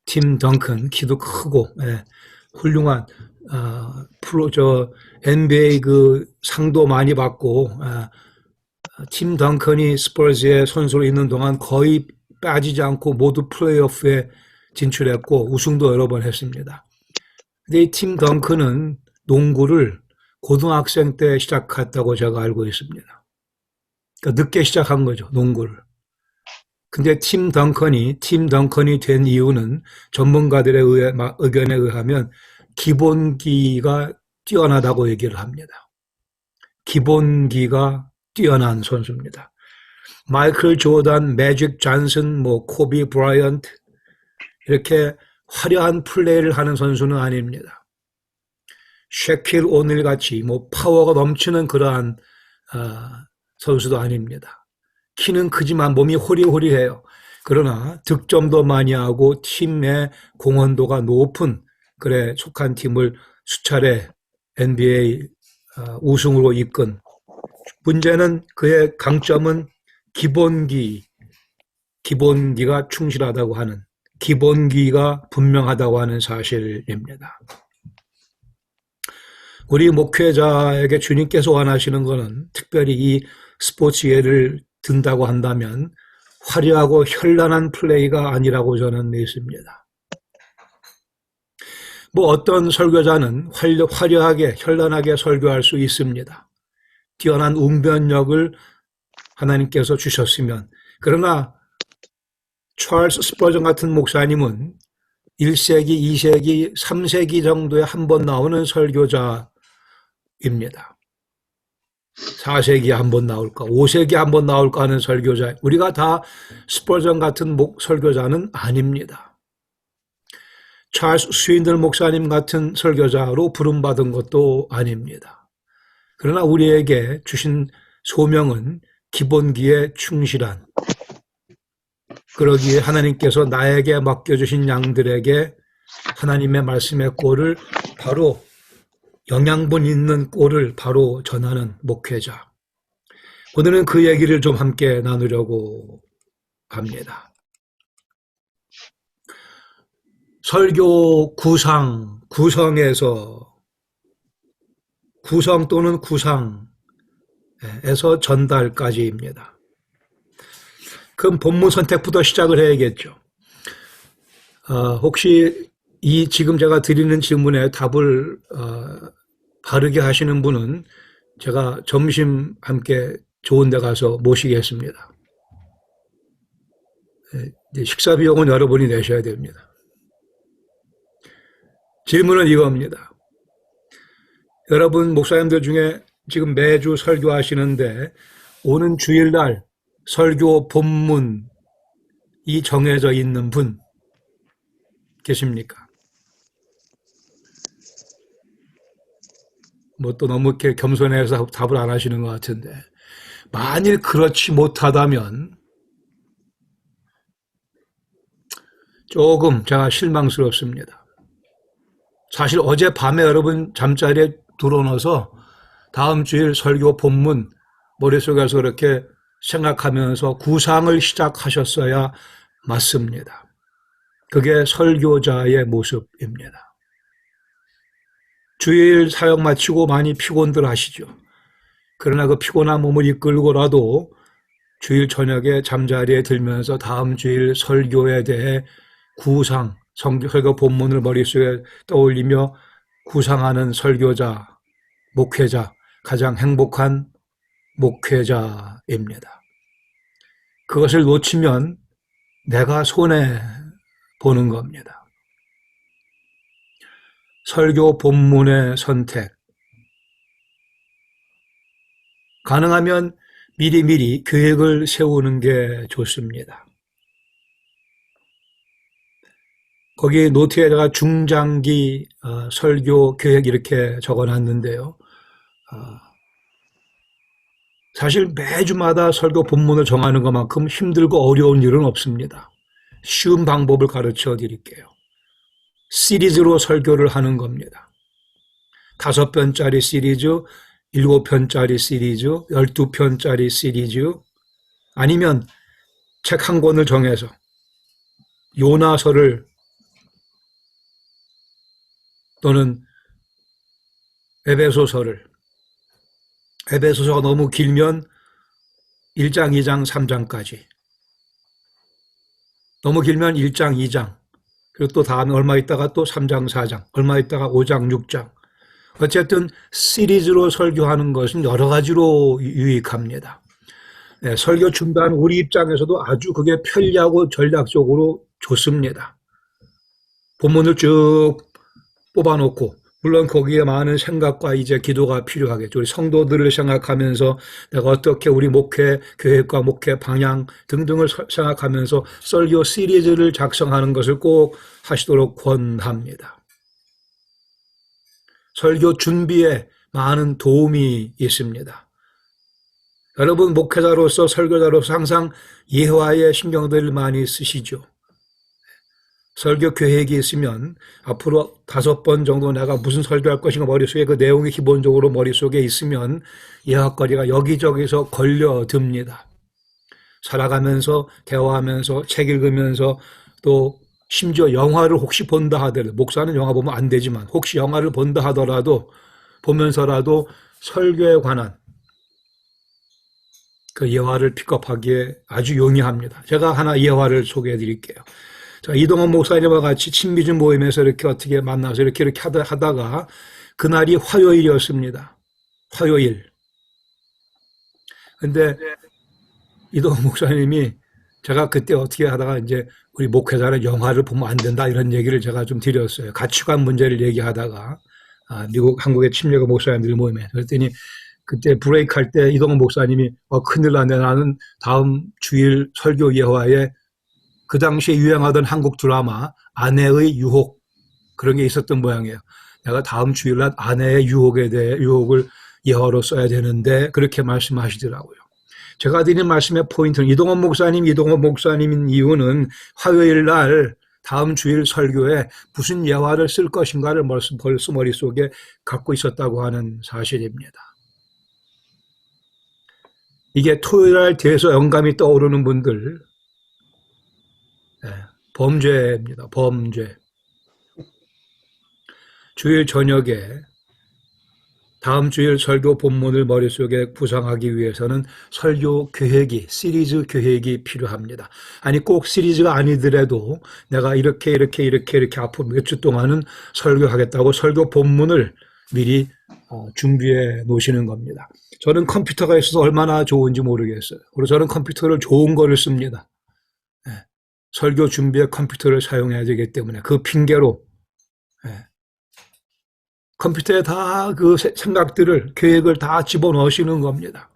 팀 덩컨, 키도 크고, 훌륭한, NBA 그 상도 많이 받고, 팀 덩컨이 스퍼즈의 선수로 있는 동안 거의 빠지지 않고 모두 플레이오프에 진출했고, 우승도 여러 번 했습니다. 근데 이 팀 덩컨은 농구를 고등학생 때 시작했다고 제가 알고 있습니다. 그러니까 늦게 시작한 거죠, 농구를. 근데 팀 덩컨이 된 이유는 전문가들의 의견에 의하면 기본기가 뛰어나다고 얘기를 합니다. 기본기가 뛰어난 선수입니다. 마이클 조던, 매직 존슨, 코비 브라이언트 이렇게 화려한 플레이를 하는 선수는 아닙니다. 셰킬 오닐 같이 파워가 넘치는 그러한 선수도 아닙니다. 키는 크지만 몸이 호리호리해요. 그러나 득점도 많이 하고 팀의 공헌도가 높은 속한 팀을 수차례 NBA 우승으로 이끈. 문제는 그의 강점은 기본기가 충실하다고 하는, 기본기가 분명하다고 하는 사실입니다. 우리 목회자에게 주님께서 원하시는 것은 특별히 이 스포츠 예를 든다고 한다면 화려하고 현란한 플레이가 아니라고 저는 믿습니다. 어떤 설교자는 화려하게 현란하게 설교할 수 있습니다. 뛰어난 웅변력을 하나님께서 주셨으면. 그러나 찰스 스퍼전 같은 목사님은 1세기, 2세기, 3세기 정도에 한 번 나오는 설교자입니다. 4세기에 한 번 나올까, 5세기에 한 번 나올까 하는 설교자. 우리가 다 스퍼전 같은 설교자는 아닙니다. 찰스 스윈들 목사님 같은 설교자로 부름받은 것도 아닙니다. 그러나 우리에게 주신 소명은 기본기에 충실한, 그러기에 하나님께서 나에게 맡겨주신 양들에게 하나님의 말씀의 꼴을 바로 영양분 있는 꼴을 바로 전하는 목회자. 오늘은 그 얘기를 좀 함께 나누려고 합니다. 설교 구성에서 구성 또는 구상에서 전달까지입니다. 그럼 본문 선택부터 시작을 해야겠죠. 혹시 이 지금 제가 드리는 질문에 답을 바르게 하시는 분은 제가 점심 함께 좋은 데 가서 모시겠습니다. 식사 비용은 여러분이 내셔야 됩니다. 질문은 이겁니다. 여러분 목사님들 중에 지금 매주 설교하시는데 오는 주일날 설교 본문이 정해져 있는 분 계십니까? 또 너무 이렇게 겸손해서 답을 안 하시는 것 같은데, 만일 그렇지 못하다면 조금 제가 실망스럽습니다. 사실 어젯밤에 여러분 잠자리에 들어넣어서 다음 주일 설교 본문 머릿속에서 그렇게 생각하면서 구상을 시작하셨어야 맞습니다. 그게 설교자의 모습입니다. 주일 사역 마치고 많이 피곤들 하시죠. 그러나 그 피곤한 몸을 이끌고라도 주일 저녁에 잠자리에 들면서 다음 주일 설교에 대해 설교 본문을 머릿속에 떠올리며 구상하는 설교자, 목회자, 가장 행복한 목회자입니다. 그것을 놓치면 내가 손해보는 겁니다. 설교 본문의 선택. 가능하면 미리미리 계획을 세우는 게 좋습니다. 거기 노트에다가 중장기 설교 계획 이렇게 적어놨는데요. 사실 매주마다 설교 본문을 정하는 것만큼 힘들고 어려운 일은 없습니다. 쉬운 방법을 가르쳐 드릴게요. 시리즈로 설교를 하는 겁니다. 5편짜리 시리즈, 7편짜리 시리즈, 12편짜리 시리즈, 아니면 책 한 권을 정해서 요나서를 또는 에베소서가 너무 길면 1장, 2장, 3장까지, 너무 길면 1장, 2장, 그리고 또 다음에 얼마 있다가 또 3장, 4장, 얼마 있다가 5장, 6장. 어쨌든 시리즈로 설교하는 것은 여러 가지로 유익합니다. 네, 설교 준비하는 우리 입장에서도 아주 그게 편리하고 전략적으로 좋습니다. 본문을 쭉 뽑아놓고, 물론 거기에 많은 생각과 이제 기도가 필요하겠죠. 우리 성도들을 생각하면서 내가 어떻게 우리 목회 계획과 목회 방향 등등을 생각하면서 설교 시리즈를 작성하는 것을 꼭 하시도록 권합니다. 설교 준비에 많은 도움이 있습니다. 여러분 목회자로서 설교자로서 항상 예화에 신경들을 많이 쓰시죠. 설교 계획이 있으면 앞으로 5번 정도 내가 무슨 설교할 것인가 머릿속에 그 내용이 기본적으로 머릿속에 있으면 예화거리가 여기저기서 걸려듭니다. 살아가면서 대화하면서 책 읽으면서 또 심지어 영화를 혹시 본다 하더라도, 목사는 영화 보면 안 되지만 혹시 영화를 본다 하더라도 보면서라도 설교에 관한 그 예화를 픽업하기에 아주 용이합니다. 제가 하나 예화를 소개해 드릴게요. 자, 이동원 목사님과 같이 친미준 모임에서 이렇게 어떻게 만나서 이렇게 하다가 그날이 화요일이었습니다. 화요일. 근데 이동원 목사님이 제가 그때 어떻게 하다가 이제 우리 목회자는 영화를 보면 안 된다 이런 얘기를 제가 좀 드렸어요. 가치관 문제를 얘기하다가 한국의 침례교 목사님들 모임에. 그랬더니 그때 브레이크 할 때 이동원 목사님이 큰일 났네. 나는 다음 주일 설교 예화에 그 당시에 유행하던 한국 드라마 아내의 유혹 그런 게 있었던 모양이에요. 내가 다음 주일날 아내의 유혹에 대해 유혹을 예화로 써야 되는데 그렇게 말씀하시더라고요. 제가 드린 말씀의 포인트는 이동원 목사님인 이유는 화요일 날 다음 주일 설교에 무슨 예화를 쓸 것인가를 벌써 머릿속에 갖고 있었다고 하는 사실입니다. 이게 토요일 날 돼서 영감이 떠오르는 분들, 범죄입니다. 범죄. 주일 저녁에 다음 주일 설교 본문을 머릿속에 구상하기 위해서는 설교 계획이, 시리즈 계획이 필요합니다. 아니 꼭 시리즈가 아니더라도 내가 이렇게 앞으로 몇 주 동안은 설교하겠다고 설교 본문을 미리 준비해 놓으시는 겁니다. 저는 컴퓨터가 있어서 얼마나 좋은지 모르겠어요. 그리고 저는 컴퓨터를 좋은 거를 씁니다. 설교 준비에 컴퓨터를 사용해야 되기 때문에 그 핑계로 컴퓨터에 다 그 생각들을, 계획을 다 집어넣으시는 겁니다.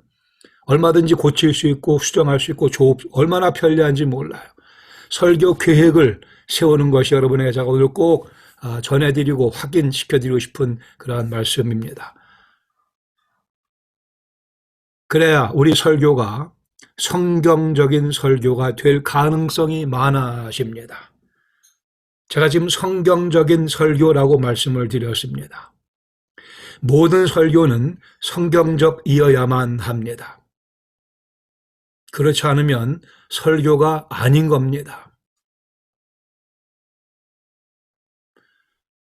얼마든지 고칠 수 있고 수정할 수 있고 얼마나 편리한지 몰라요. 설교 계획을 세우는 것이 여러분에게 제가 오늘 꼭 전해드리고 확인시켜드리고 싶은 그러한 말씀입니다. 그래야 우리 설교가 성경적인 설교가 될 가능성이 많아집니다. 제가 지금 성경적인 설교라고 말씀을 드렸습니다. 모든 설교는 성경적이어야만 합니다. 그렇지 않으면 설교가 아닌 겁니다.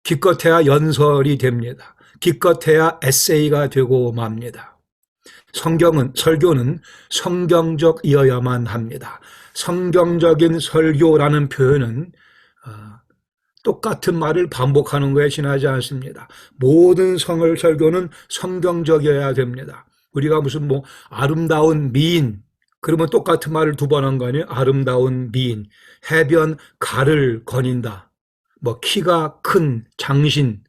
기껏해야 연설이 됩니다. 기껏해야 에세이가 되고 맙니다. 설교는 성경적이어야만 합니다. 성경적인 설교라는 표현은 똑같은 말을 반복하는 거에 지나지 않습니다. 모든 설교는 성경적이어야 됩니다. 우리가 무슨 아름다운 미인, 그러면 똑같은 말을 2번 한 거 아니에요? 아름다운 미인, 해변 가를 거닌다, 키가 큰 장신,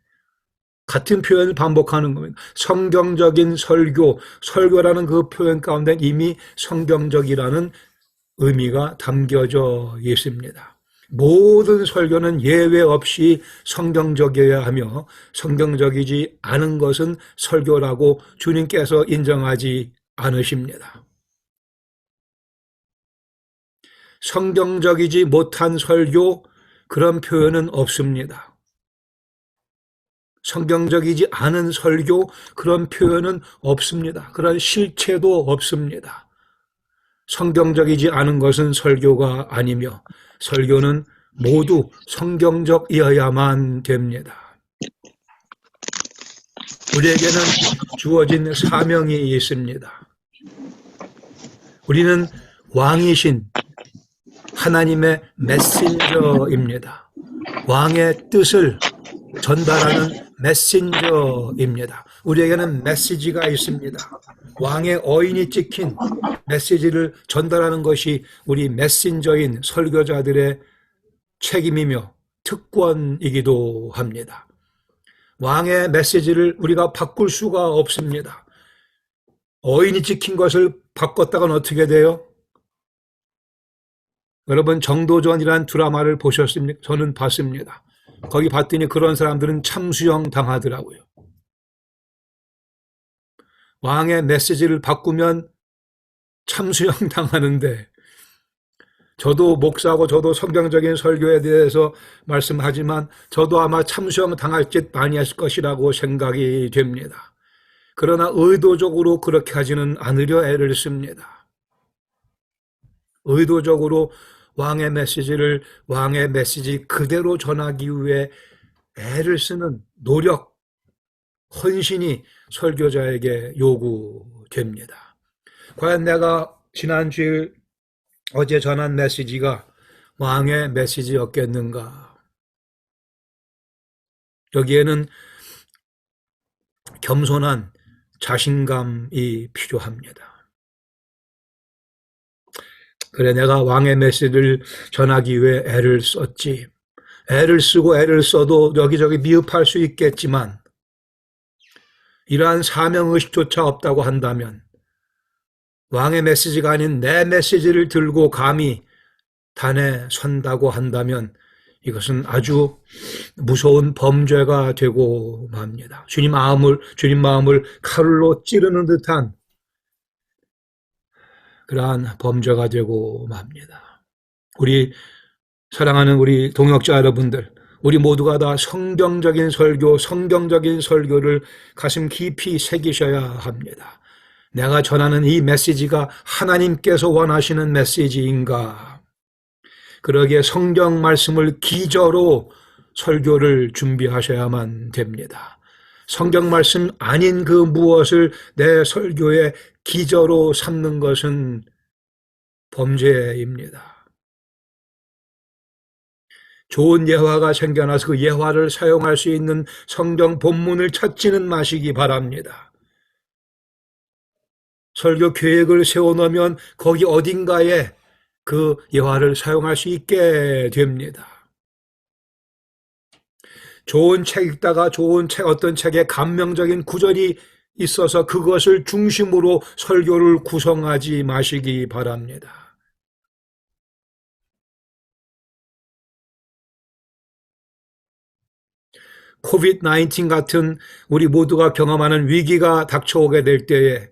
같은 표현을 반복하는 겁니다. 성경적인 설교라는 그 표현 가운데 이미 성경적이라는 의미가 담겨져 있습니다. 모든 설교는 예외 없이 성경적이어야 하며 성경적이지 않은 것은 설교라고 주님께서 인정하지 않으십니다. 성경적이지 못한 설교, 그런 표현은 없습니다. 성경적이지 않은 설교, 그런 표현은 없습니다. 그런 실체도 없습니다. 성경적이지 않은 것은 설교가 아니며 설교는 모두 성경적이어야만 됩니다. 우리에게는 주어진 사명이 있습니다. 우리는 왕이신 하나님의 메신저입니다. 왕의 뜻을 전달하는 메신저입니다. 우리에게는 메시지가 있습니다. 왕의 어인이 찍힌 메시지를 전달하는 것이 우리 메신저인 설교자들의 책임이며 특권이기도 합니다. 왕의 메시지를 우리가 바꿀 수가 없습니다. 어인이 찍힌 것을 바꿨다간 어떻게 돼요? 여러분, 정도전이란 드라마를 보셨습니까? 저는 봤습니다. 거기 봤더니 그런 사람들은 참수형 당하더라고요. 왕의 메시지를 바꾸면 참수형 당하는데, 저도 목사고 저도 성경적인 설교에 대해서 말씀하지만 저도 아마 참수형 당할 짓 많이 했을 것이라고 생각이 됩니다. 그러나 의도적으로 그렇게 하지는 않으려 애를 씁니다. 의도적으로 왕의 메시지 그대로 전하기 위해 애를 쓰는 노력, 헌신이 설교자에게 요구됩니다. 과연 내가 지난주일 어제 전한 메시지가 왕의 메시지였겠는가? 여기에는 겸손한 자신감이 필요합니다. 그래, 내가 왕의 메시지를 전하기 위해 애를 썼지. 애를 쓰고 애를 써도 여기저기 미흡할 수 있겠지만 이러한 사명의식조차 없다고 한다면 왕의 메시지가 아닌 내 메시지를 들고 감히 단에 선다고 한다면 이것은 아주 무서운 범죄가 되고 맙니다. 주님 마음을 칼로 찌르는 듯한 그러한 범죄가 되고 맙니다. 우리 사랑하는 우리 동역자 여러분들, 우리 모두가 다 성경적인 설교를 가슴 깊이 새기셔야 합니다. 내가 전하는 이 메시지가 하나님께서 원하시는 메시지인가? 그러기에 성경 말씀을 기저로 설교를 준비하셔야만 됩니다. 성경 말씀 아닌 그 무엇을 내 설교의 기저로 삼는 것은 범죄입니다. 좋은 예화가 생겨나서 그 예화를 사용할 수 있는 성경 본문을 찾지는 마시기 바랍니다. 설교 계획을 세워놓으면 거기 어딘가에 그 예화를 사용할 수 있게 됩니다. 좋은 책 읽다가 어떤 책에 감명적인 구절이 있어서 그것을 중심으로 설교를 구성하지 마시기 바랍니다. 코비드-19 같은 우리 모두가 경험하는 위기가 닥쳐오게 될 때에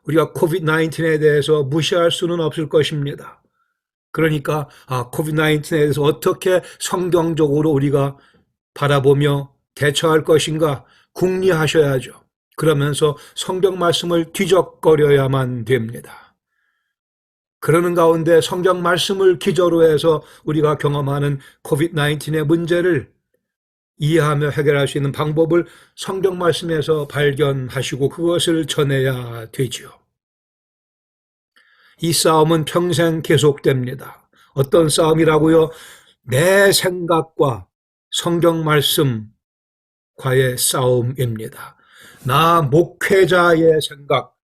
우리가 코비드-19에 대해서 무시할 수는 없을 것입니다. 그러니까 코비드-19에 대해서 어떻게 성경적으로 우리가 바라보며 대처할 것인가 궁리하셔야죠. 그러면서 성경 말씀을 뒤적거려야만 됩니다. 그러는 가운데 성경 말씀을 기저로 해서 우리가 경험하는 코비드-19의 문제를 이해하며 해결할 수 있는 방법을 성경 말씀에서 발견하시고 그것을 전해야 되지요. 이 싸움은 평생 계속됩니다. 어떤 싸움이라고요? 내 생각과 성경 말씀과의 싸움입니다. 나 목회자의 생각,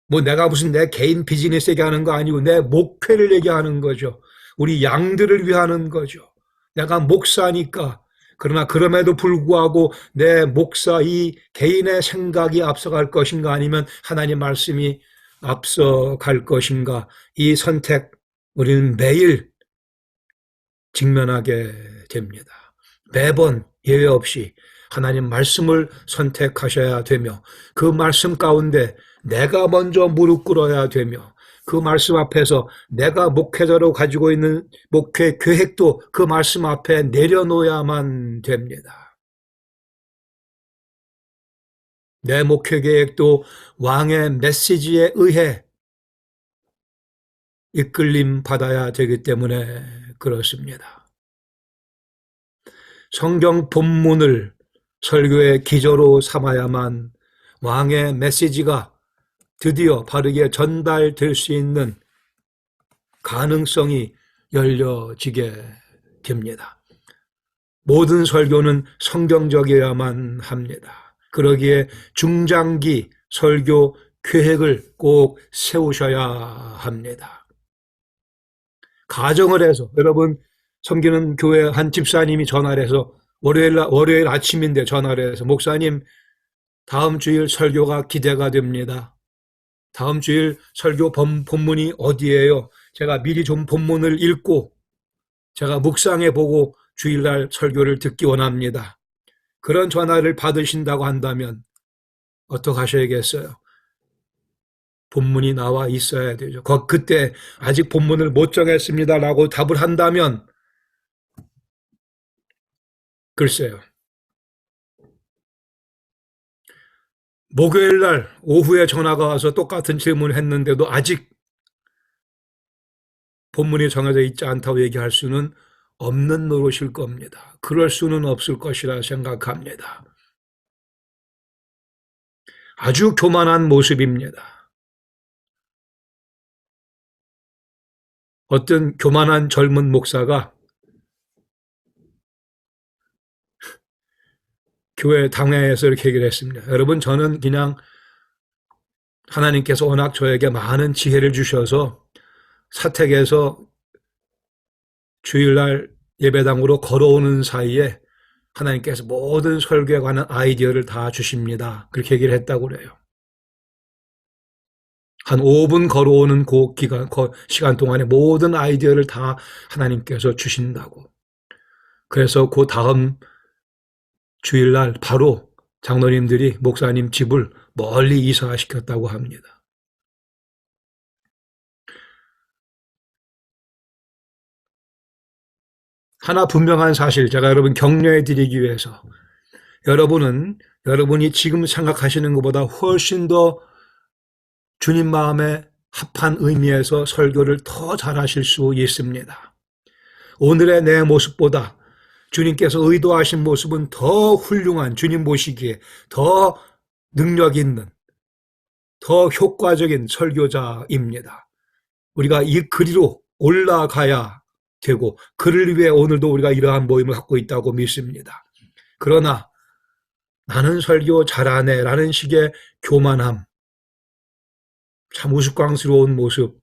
내가 무슨 내 개인 비즈니스 얘기하는 거 아니고 내 목회를 얘기하는 거죠. 우리 양들을 위하는 거죠. 내가 목사니까. 그러나 그럼에도 불구하고 내 목사 이 개인의 생각이 앞서갈 것인가 아니면 하나님 말씀이 앞서갈 것인가, 이 선택 우리는 매일 직면하게 됩니다. 매번 예외 없이 하나님 말씀을 선택하셔야 되며 그 말씀 가운데 내가 먼저 무릎 꿇어야 되며 그 말씀 앞에서 내가 목회자로 가지고 있는 목회 계획도 그 말씀 앞에 내려놓아야만 됩니다. 내 목회 계획도 왕의 메시지에 의해 이끌림 받아야 되기 때문에 그렇습니다. 성경 본문을 설교의 기저로 삼아야만 왕의 메시지가 드디어 바르게 전달될 수 있는 가능성이 열려지게 됩니다. 모든 설교는 성경적이어야만 합니다. 그러기에 중장기 설교 계획을 꼭 세우셔야 합니다. 가정을 해서 여러분 섬기는 교회 한 집사님이 전화를 해서 월요일 아침인데 전화를 해서 목사님 다음 주일 설교가 기대가 됩니다. 다음 주일 설교 본문이 어디예요? 제가 미리 좀 본문을 읽고 제가 묵상해 보고 주일날 설교를 듣기 원합니다. 그런 전화를 받으신다고 한다면 어떡하셔야겠어요? 본문이 나와 있어야 되죠. 그때 아직 본문을 못 정했습니다라고 답을 한다면 글쎄요. 목요일 날 오후에 전화가 와서 똑같은 질문을 했는데도 아직 본문이 정해져 있지 않다고 얘기할 수는 없는 노릇일 겁니다. 그럴 수는 없을 것이라 생각합니다. 아주 교만한 모습입니다. 어떤 교만한 젊은 목사가 교회 당회에서 이렇게 얘기를 했습니다. 여러분, 저는 그냥 하나님께서 워낙 저에게 많은 지혜를 주셔서 사택에서 주일날 예배당으로 걸어오는 사이에 하나님께서 모든 설교에 관한 아이디어를 다 주십니다. 그렇게 얘기를 했다고 그래요. 한 5분 걸어오는 시간 동안에 모든 아이디어를 다 하나님께서 주신다고. 그래서 그 다음 주일날 바로 장로님들이 목사님 집을 멀리 이사시켰다고 합니다. 하나 분명한 사실 제가 여러분 격려해 드리기 위해서 여러분이 지금 생각하시는 것보다 훨씬 더 주님 마음에 합한 의미에서 설교를 더 잘하실 수 있습니다. 오늘의 내 모습보다 주님께서 의도하신 모습은 더 훌륭한 주님 보시기에 더 능력 있는 더 효과적인 설교자입니다. 우리가 이 그리로 올라가야 되고 그를 위해 오늘도 우리가 이러한 모임을 갖고 있다고 믿습니다. 그러나 나는 설교 잘하네 라는 식의 교만함 참 우스꽝스러운 모습입니다.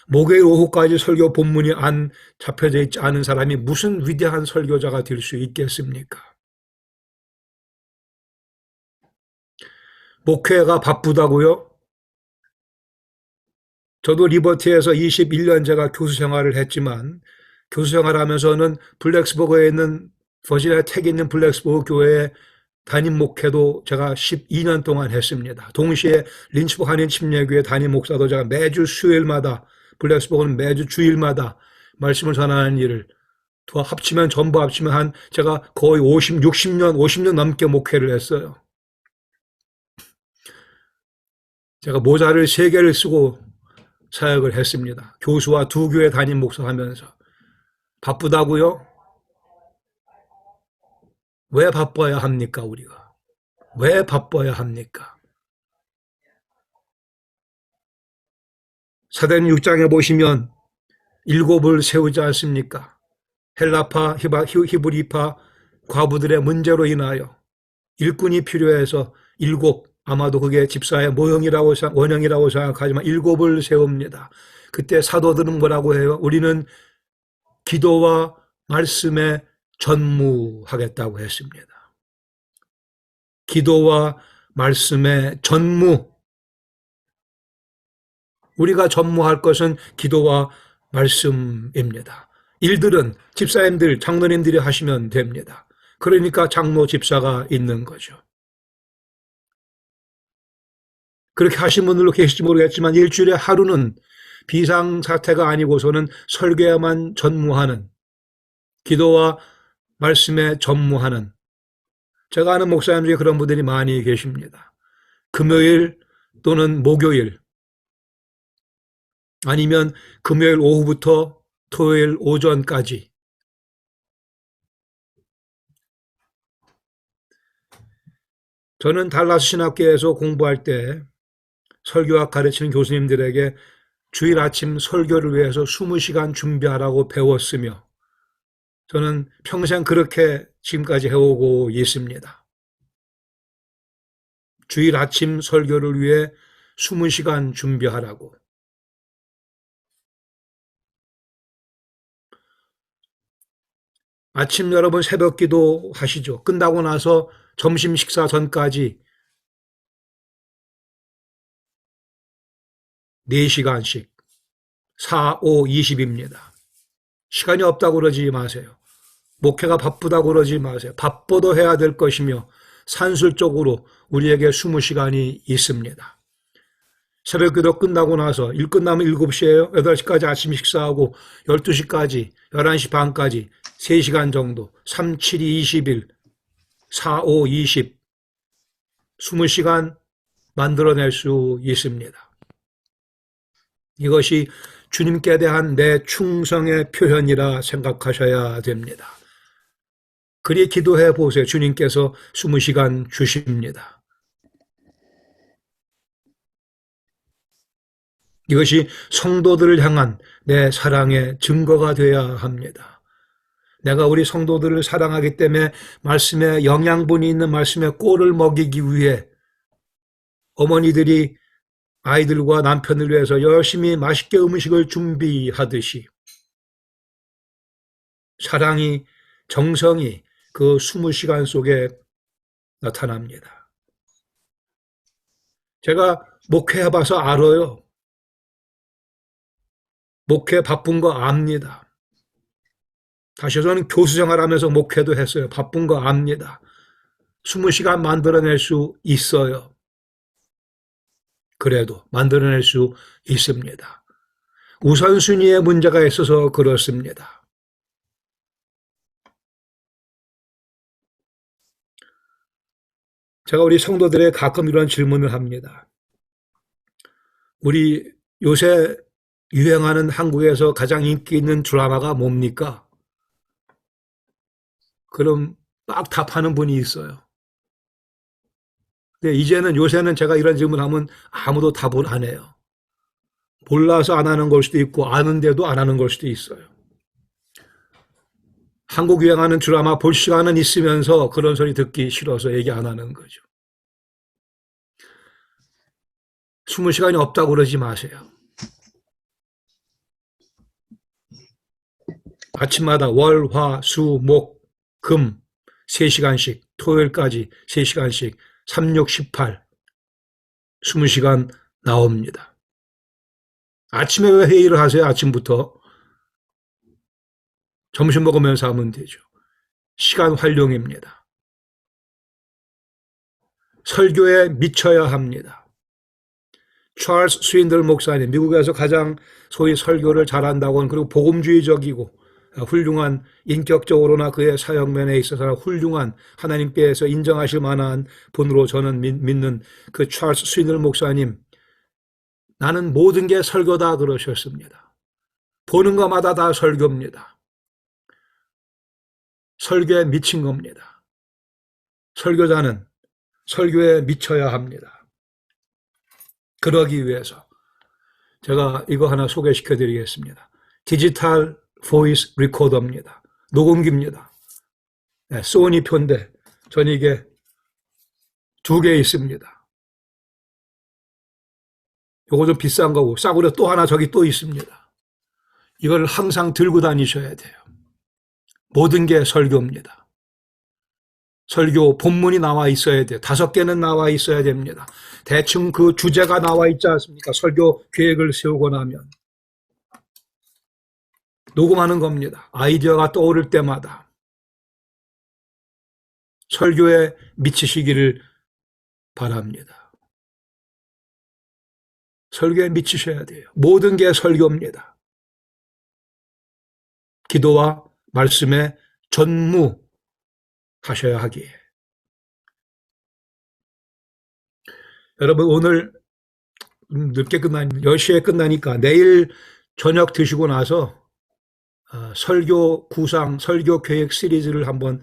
목요일 오후까지 설교 본문이 안 잡혀져 있지 않은 사람이 무슨 위대한 설교자가 될 수 있겠습니까? 목회가 바쁘다고요? 저도 리버티에서 21년 제가 교수 생활을 했지만 교수 생활하면서는 블랙스버그에 있는 버지니아 텍에 있는 블랙스버그 교회에 담임 목회도 제가 12년 동안 했습니다. 동시에 린치버그 한인 침례교회 담임 목사도 제가 매주 수요일마다 블랙스버그는 매주 주일마다 말씀을 전하는 일을 전부 합치면 한 제가 거의 50년 넘게 목회를 했어요. 제가 모자를 3개를 쓰고 사역을 했습니다. 교수와 2교회 담임 목사 하면서. 바쁘다고요? 왜 바빠야 합니까, 우리가? 왜 바빠야 합니까? 사도행 6장에 보시면 7을 세우지 않습니까? 헬라파, 히브리파 과부들의 문제로 인하여 일꾼이 필요해서 7, 아마도 그게 집사의 원형이라고 생각하지만 7을 세웁니다. 그때 사도들은 뭐라고 해요? 우리는 기도와 말씀에 전무하겠다고 했습니다. 기도와 말씀에 전무. 우리가 전무할 것은 기도와 말씀입니다. 일들은 집사님들, 장로님들이 하시면 됩니다. 그러니까 장로 집사가 있는 거죠. 그렇게 하신 분들도 계실지 모르겠지만 일주일에 하루는 비상사태가 아니고서는 설교에만 전무하는, 기도와 말씀에 전무하는, 제가 아는 목사님 중에 그런 분들이 많이 계십니다. 금요일 또는 목요일 아니면 금요일 오후부터 토요일 오전까지 저는 달라스 신학교에서 공부할 때 설교학 가르치는 교수님들에게 주일 아침 설교를 위해서 20시간 준비하라고 배웠으며 저는 평생 그렇게 지금까지 해오고 있습니다. 주일 아침 설교를 위해 20시간 준비하라고. 아침 여러분 새벽 기도 하시죠. 끝나고 나서 점심 식사 전까지 4시간씩 4, 5, 20입니다. 시간이 없다고 그러지 마세요. 목회가 바쁘다고 그러지 마세요. 바빠도 해야 될 것이며 산술적으로 우리에게 20시간이 있습니다. 새벽 기도 끝나고 나서 일 끝나면 7시에요. 8시까지 아침 식사하고 12시까지 11시 반까지 3시간 정도 3, 7, 21, 4, 5, 20 20시간 만들어낼 수 있습니다. 이것이 주님께 대한 내 충성의 표현이라 생각하셔야 됩니다. 그리 기도해 보세요. 주님께서 20시간 주십니다. 이것이 성도들을 향한 내 사랑의 증거가 되어야 합니다. 내가 우리 성도들을 사랑하기 때문에 말씀에 영양분이 있는 말씀에 꼴을 먹이기 위해 어머니들이 아이들과 남편을 위해서 열심히 맛있게 음식을 준비하듯이 사랑이, 정성이 그 20시간 속에 나타납니다. 제가 목회해봐서 알아요. 목회 바쁜 거 압니다. 다시 저는 교수 생활하면서 목회도 했어요. 바쁜 거 압니다. 20시간 만들어낼 수 있어요. 그래도 만들어낼 수 있습니다. 우선순위에 문제가 있어서 그렇습니다. 제가 우리 성도들에게 가끔 이런 질문을 합니다. 우리 요새 유행하는 한국에서 가장 인기 있는 드라마가 뭡니까? 그럼 막 답하는 분이 있어요. 근데 이제는 요새는 제가 이런 질문하면 아무도 답을 안 해요. 몰라서 안 하는 걸 수도 있고 아는데도 안 하는 걸 수도 있어요. 한국 유행하는 드라마 볼 시간은 있으면서 그런 소리 듣기 싫어서 얘기 안 하는 거죠. 20시간이 없다고 그러지 마세요. 아침마다 월, 화, 수, 목, 금 3시간씩, 토요일까지 3시간씩 3, 6, 18 20시간 나옵니다. 아침에 왜 회의를 하세요? 아침부터. 점심 먹으면서 하면 되죠. 시간 활용입니다. 설교에 미쳐야 합니다. 찰스 스윈들 목사님, 미국에서 가장 소위 설교를 잘한다고 하는, 그리고 복음주의적이고 훌륭한, 인격적으로나 그의 사역면에 있어서 훌륭한, 하나님께서 인정하실 만한 분으로 저는 믿는 그 찰스 스윈들 목사님, 나는 모든 게 설교다 그러셨습니다. 보는 것마다 다 설교입니다. 설교에 미친 겁니다. 설교자는 설교에 미쳐야 합니다. 그러기 위해서 제가 이거 하나 소개시켜 드리겠습니다. 디지털 보이스 리코더입니다. 녹음기입니다. 네, 소니 표인데 전 이게 2개 있습니다. 요거 좀 비싼 거고 싸구려 또 하나 저기 또 있습니다. 이걸 항상 들고 다니셔야 돼요. 모든 게 설교입니다. 설교 본문이 나와 있어야 돼요. 5개는 나와 있어야 됩니다. 대충 그 주제가 나와 있지 않습니까? 설교 계획을 세우고 나면. 녹음하는 겁니다. 아이디어가 떠오를 때마다. 설교에 미치시기를 바랍니다. 설교에 미치셔야 돼요. 모든 게 설교입니다. 기도와 말씀에 전무하셔야 하기에. 여러분 오늘 늦게 10시에 끝나니까 내일 저녁 드시고 나서 설교 구상, 설교 계획 시리즈를 한번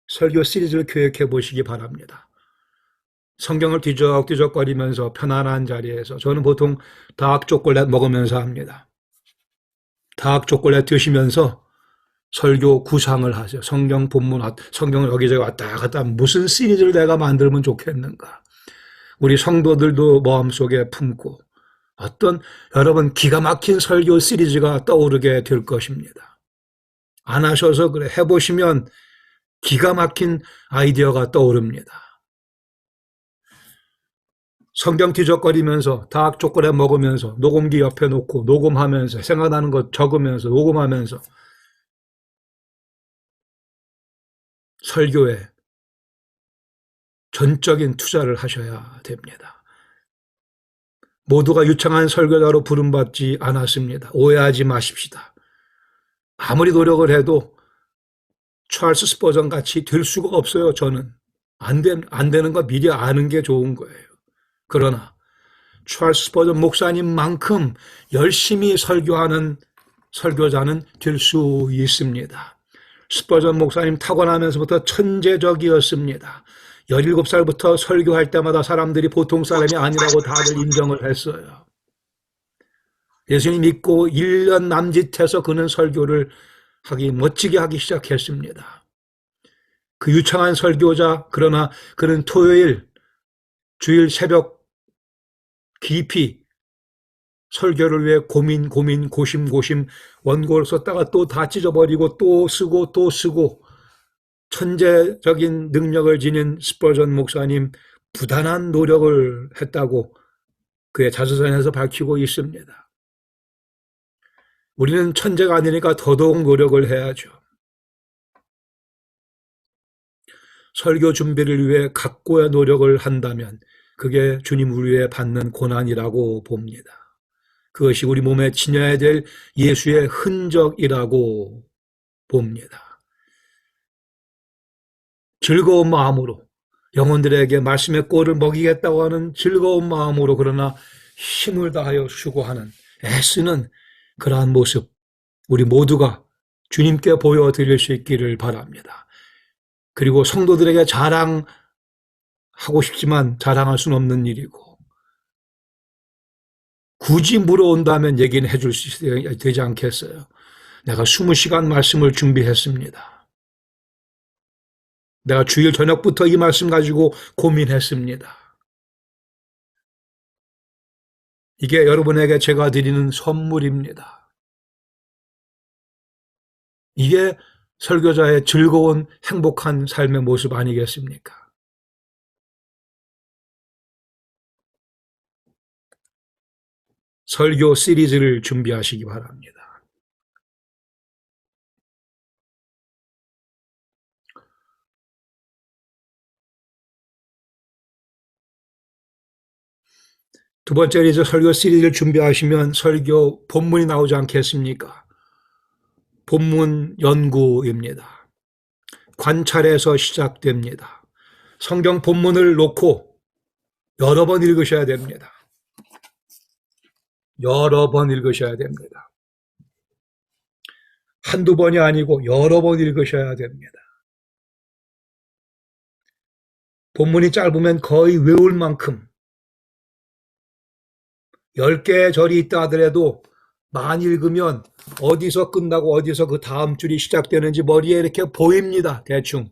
설교 시리즈를 계획해 보시기 바랍니다. 성경을 뒤적뒤적거리면서 편안한 자리에서 저는 보통 다크 초콜릿 먹으면서 합니다. 다크 초콜릿 드시면서 설교 구상을 하세요. 성경 본문, 성경을 여기저기 왔다 갔다 무슨 시리즈를 내가 만들면 좋겠는가. 우리 성도들도 마음속에 품고 어떤 여러분 기가 막힌 설교 시리즈가 떠오르게 될 것입니다. 안 하셔서 그래. 해보시면 기가 막힌 아이디어가 떠오릅니다. 성경 뒤적거리면서 다학 초콜릿 먹으면서 녹음기 옆에 놓고 녹음하면서 생각나는 것 적으면서 녹음하면서 설교에 전적인 투자를 하셔야 됩니다. 모두가 유창한 설교자로 부름받지 않았습니다. 오해하지 마십시다. 아무리 노력을 해도 찰스 스퍼전 같이 될 수가 없어요. 저는 안 되는 거 미리 아는 게 좋은 거예요. 그러나 찰스 스퍼전 목사님만큼 열심히 설교하는 설교자는 될 수 있습니다. 스퍼전 목사님 타고나면서부터 천재적이었습니다. 17살부터 설교할 때마다 사람들이 보통 사람이 아니라고 다들 인정을 했어요. 예수님 믿고 1년 남짓해서 그는 설교를 멋지게 하기 시작했습니다. 그 유창한 설교자, 그러나 그는 토요일, 주일 새벽 깊이 설교를 위해 고심 원고를 썼다가 또 다 찢어버리고 또 쓰고 천재적인 능력을 지닌 스퍼전 목사님 부단한 노력을 했다고 그의 자서전에서 밝히고 있습니다. 우리는 천재가 아니니까 더더욱 노력을 해야죠. 설교 준비를 위해 각고의 노력을 한다면 그게 주님 우리에 받는 고난이라고 봅니다. 그것이 우리 몸에 지녀야 될 예수의 흔적이라고 봅니다. 즐거운 마음으로 영혼들에게 말씀의 꼴을 먹이겠다고 하는 즐거운 마음으로 그러나 힘을 다하여 수고하는 애쓰는 그러한 모습 우리 모두가 주님께 보여드릴 수 있기를 바랍니다. 그리고 성도들에게 자랑하고 싶지만 자랑할 수는 없는 일이고 굳이 물어온다면 얘기는 해줄 수 되지 않겠어요. 내가 20시간 말씀을 준비했습니다. 내가 주일 저녁부터 이 말씀 가지고 고민했습니다. 이게 여러분에게 제가 드리는 선물입니다. 이게 설교자의 즐거운 행복한 삶의 모습 아니겠습니까? 설교 시리즈를 준비하시기 바랍니다. 두 번째는 이제 설교 시리즈를 준비하시면 설교 본문이 나오지 않겠습니까? 본문 연구입니다. 관찰에서 시작됩니다. 성경 본문을 놓고 여러 번 읽으셔야 됩니다. 여러 번 읽으셔야 됩니다. 한두 번이 아니고 여러 번 읽으셔야 됩니다. 본문이 짧으면 거의 외울 만큼 10개의 절이 있다 하더라도 많이 읽으면 어디서 끝나고 어디서 그 다음 줄이 시작되는지 머리에 이렇게 보입니다. 대충.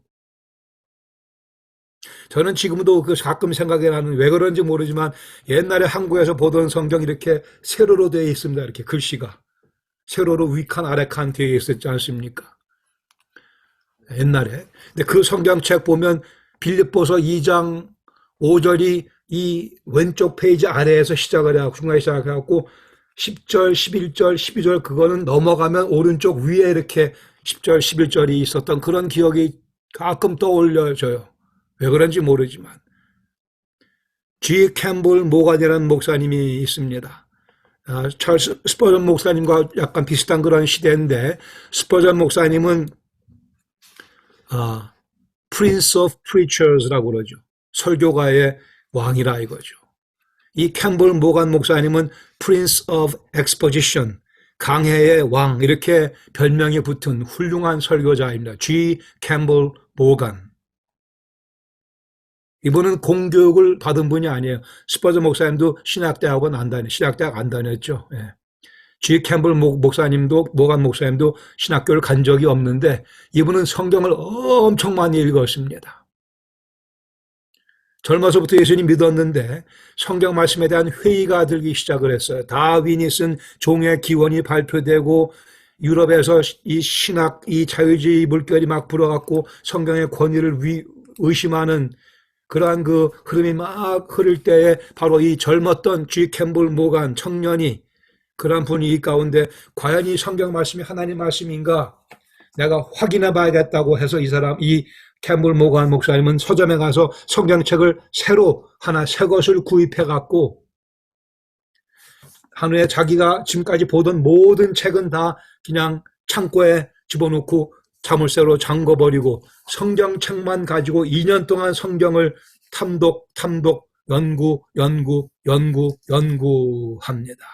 저는 지금도 그 가끔 생각이 나는 왜 그런지 모르지만 옛날에 한국에서 보던 성경 이렇게 세로로 되어 있습니다. 이렇게 글씨가. 세로로 위칸 아래칸 되어 있었지 않습니까? 옛날에. 근데 그 성경책 보면 빌립보서 2장 5절이 이 왼쪽 페이지 아래에서 시작을 해갖고 중간에 시작해갖고 10절, 11절, 12절 그거는 넘어가면 오른쪽 위에 이렇게 10절, 11절이 있었던 그런 기억이 가끔 떠올려져요. 왜 그런지 모르지만. G. 캠볼 모간이라는 목사님이 있습니다. 찰스 스퍼전 목사님과 약간 비슷한 그런 시대인데 스퍼전 목사님은 Prince of Preachers라고 그러죠. 설교가의 왕이라 이거죠. 이 캠볼 모간 목사님은 Prince of Exposition, 강해의 왕 이렇게 별명이 붙은 훌륭한 설교자입니다. G. 캠볼 모간. 이분은 공교육을 받은 분이 아니에요. 스퍼저 목사님도 신학대학 안 다녔죠. 예. G. 캠블 목사님도, 모간 목사님도 신학교를 간 적이 없는데 이분은 성경을 엄청 많이 읽었습니다. 젊어서부터 예수님 믿었는데 성경 말씀에 대한 회의가 들기 시작을 했어요. 다윈이 쓴 종의 기원이 발표되고 유럽에서 이 신학, 이 자유주의 물결이 막 불어갖고 성경의 권위를 의심하는 그러한 그 흐름이 막 흐를 때에 바로 이 젊었던 G. 캠블 모간 청년이 그러한 분위기 가운데 과연 이 성경 말씀이 하나님 말씀인가 내가 확인해 봐야겠다고 해서 이 캠블 모간 목사님은 서점에 가서 성경책을 새로 하나 새 것을 구입해 갖고 한 후에 자기가 지금까지 보던 모든 책은 다 그냥 창고에 집어넣고 자물쇠로 잠궈버리고 성경책만 가지고 2년 동안 성경을 연구합니다.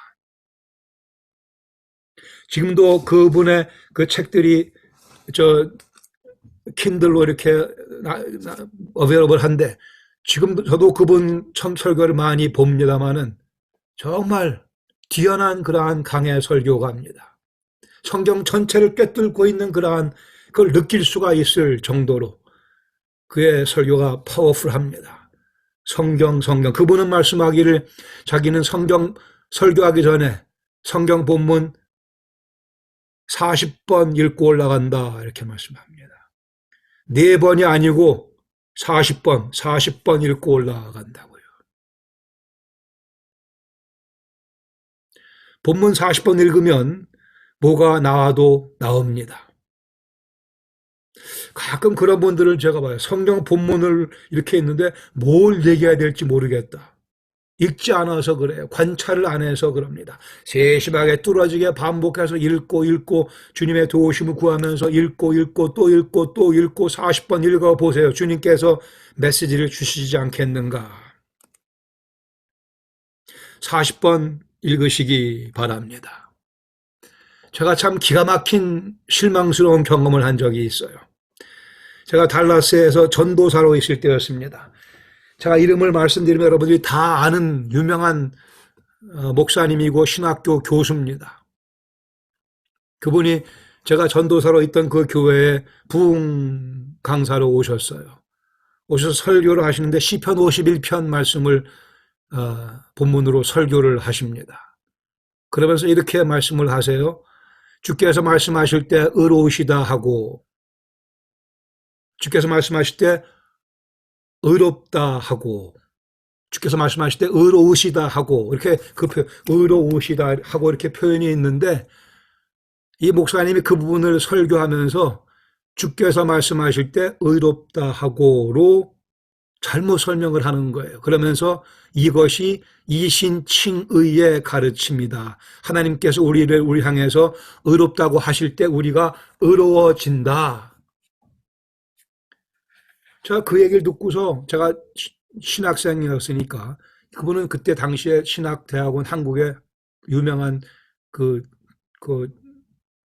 지금도 그분의 그 책들이 킨들로 이렇게 어베러블한데 지금도 저도 그분 설교를 많이 봅니다만은 정말 뛰어난 그러한 강의 설교가입니다. 성경 전체를 꿰뚫고 있는 그러한 그걸 느낄 수가 있을 정도로 그의 설교가 파워풀합니다. 성경. 그분은 말씀하기를 자기는 성경 설교하기 전에 성경 본문 40번 읽고 올라간다 이렇게 말씀합니다. 4번이 아니고 40번 읽고 올라간다고요. 본문 40번 읽으면 뭐가 나와도 나옵니다. 가끔 그런 분들을 제가 봐요. 성경 본문을 이렇게 있는데 뭘 얘기해야 될지 모르겠다. 읽지 않아서 그래요. 관찰을 안 해서 그럽니다. 세심하게 뚫어지게 반복해서 읽고 주님의 도우심을 구하면서 읽고 또 읽고 40번 읽어보세요. 주님께서 메시지를 주시지 않겠는가. 40번 읽으시기 바랍니다. 제가 참 기가 막힌 실망스러운 경험을 한 적이 있어요. 제가 달라스에서 전도사로 있을 때였습니다. 제가 이름을 말씀드리면 여러분들이 다 아는 유명한 목사님이고 신학교 교수입니다. 그분이 제가 전도사로 있던 그 교회에 부흥 강사로 오셨어요. 오셔서 설교를 하시는데 시편 51편 말씀을 본문으로 설교를 하십니다. 그러면서 이렇게 말씀을 하세요. 주께서 말씀하실 때 의로우시다 하고 주께서 말씀하실 때 의롭다 하고 주께서 말씀하실 때 의로우시다 하고 이렇게 의로우시다 하고 이렇게 표현이 있는데 이 목사님이 그 부분을 설교하면서 주께서 말씀하실 때 의롭다 하고로 잘못 설명을 하는 거예요. 그러면서 이것이 이신칭의의 가르침이다. 하나님께서 우리 향해서 의롭다고 하실 때 우리가 의로워진다. 제가 그 얘기를 듣고서 제가 신학생이었으니까 그분은 그때 당시에 신학대학원 한국의 유명한 그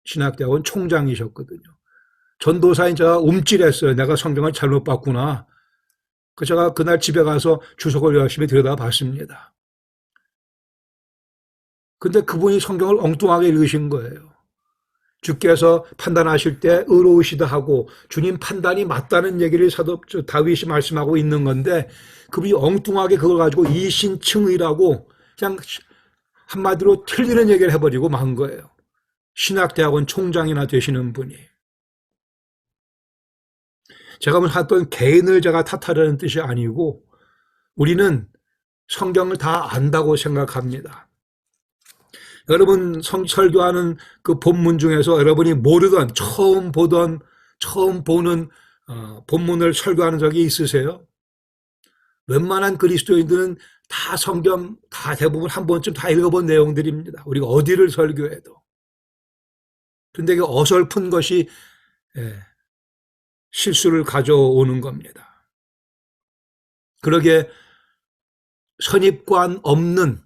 신학대학원 총장이셨거든요. 전도사인 제가 움찔했어요. 내가 성경을 잘못 봤구나. 제가 그날 집에 가서 주석을 열심히 들여다봤습니다. 근데 그분이 성경을 엉뚱하게 읽으신 거예요. 주께서 판단하실 때 의로우시다 하고 주님 판단이 맞다는 얘기를 다윗이 말씀하고 있는 건데 그분이 엉뚱하게 그걸 가지고 이신칭의라고 그냥 한마디로 틀리는 얘기를 해버리고 만 거예요. 신학대학원 총장이나 되시는 분이. 제가 어떤 개인을 제가 탓하려는 뜻이 아니고 우리는 성경을 다 안다고 생각합니다. 여러분 설교하는 그 본문 중에서 여러분이 모르던 처음 보는 본문을 설교하는 적이 있으세요? 웬만한 그리스도인들은 다 성경 다 대부분 한 번쯤 다 읽어본 내용들입니다. 우리가 어디를 설교해도. 그런데 이게 어설픈 것이 실수를 가져오는 겁니다. 그러기에 선입관 없는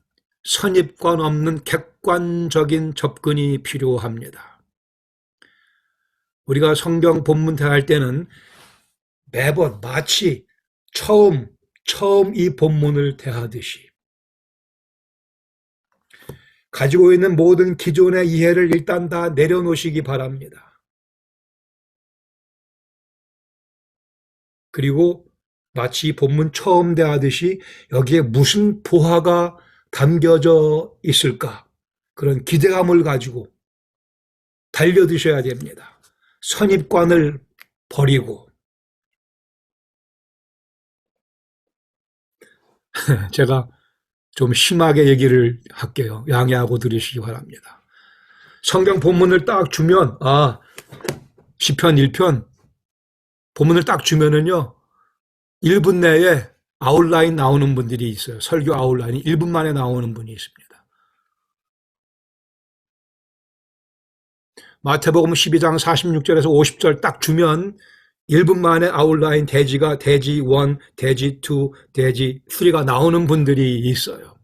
객관적인 접근이 필요합니다. 우리가 성경 본문 대할 때는 매번 마치 처음 처음 이 본문을 대하듯이 가지고 있는 모든 기존의 이해를 일단 다 내려놓으시기 바랍니다. 그리고 마치 본문 처음 대하듯이 여기에 무슨 보화가 담겨져 있을까? 그런 기대감을 가지고 달려드셔야 됩니다. 선입관을 버리고. 제가 좀 심하게 얘기를 할게요. 양해하고 들으시기 바랍니다. 성경 본문을 딱 주면, 시편 1편 본문을 딱 주면은요, 1분 내에 아웃라인 나오는 분들이 있어요. 설교 아웃라인이 1분 만에 나오는 분이 있습니다. 마태복음 12장 46절에서 50절 딱 주면 1분 만에 아웃라인 대지가 대지 1, 대지 2, 대지 3가 나오는 분들이 있어요.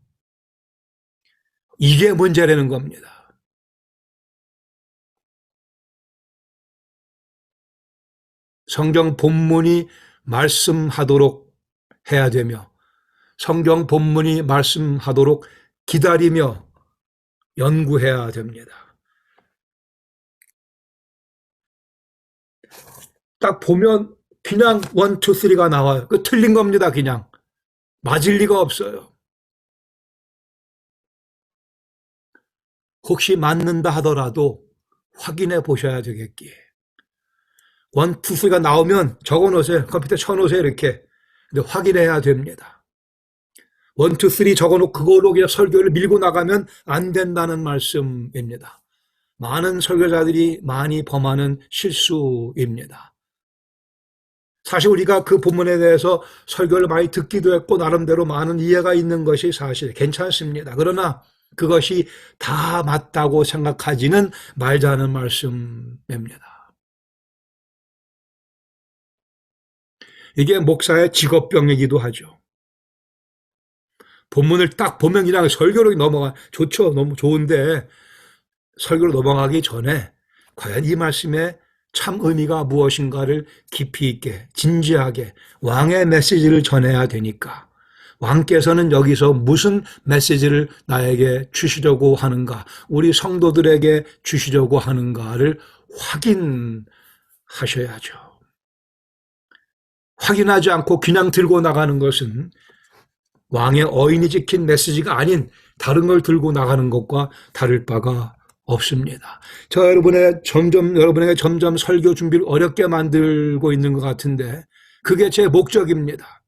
이게 문제라는 겁니다. 성경 본문이 말씀하도록 해야 되며 성경 본문이 말씀하도록 기다리며 연구해야 됩니다. 딱 보면 그냥 1, 2, 3가 나와요. 그 틀린 겁니다. 그냥. 맞을 리가 없어요. 혹시 맞는다 하더라도 확인해 보셔야 되겠기에. 1, 2, 3가 나오면 적어 놓으세요. 컴퓨터에 쳐 놓으세요. 이렇게. 근데 확인해야 됩니다. 1, 2, 3 적어 놓고 그걸로 그냥 설교를 밀고 나가면 안 된다는 말씀입니다. 많은 설교자들이 많이 범하는 실수입니다. 사실 우리가 그 본문에 대해서 설교를 많이 듣기도 했고 나름대로 많은 이해가 있는 것이 사실 괜찮습니다. 그러나 그것이 다 맞다고 생각하지는 말자는 말씀입니다. 이게 목사의 직업병이기도 하죠. 본문을 딱 보면 그냥 설교로 넘어가 좋죠. 너무 좋은데 설교로 넘어가기 전에 과연 이 말씀에 참 의미가 무엇인가를 깊이 있게 진지하게 왕의 메시지를 전해야 되니까 왕께서는 여기서 무슨 메시지를 나에게 주시려고 하는가, 우리 성도들에게 주시려고 하는가를 확인하셔야죠. 확인하지 않고 그냥 들고 나가는 것은 왕의 어인이 지킨 메시지가 아닌 다른 걸 들고 나가는 것과 다를 바가 없습니다. 여러분에게 점점 설교 준비를 어렵게 만들고 있는 것 같은데 그게 제 목적입니다.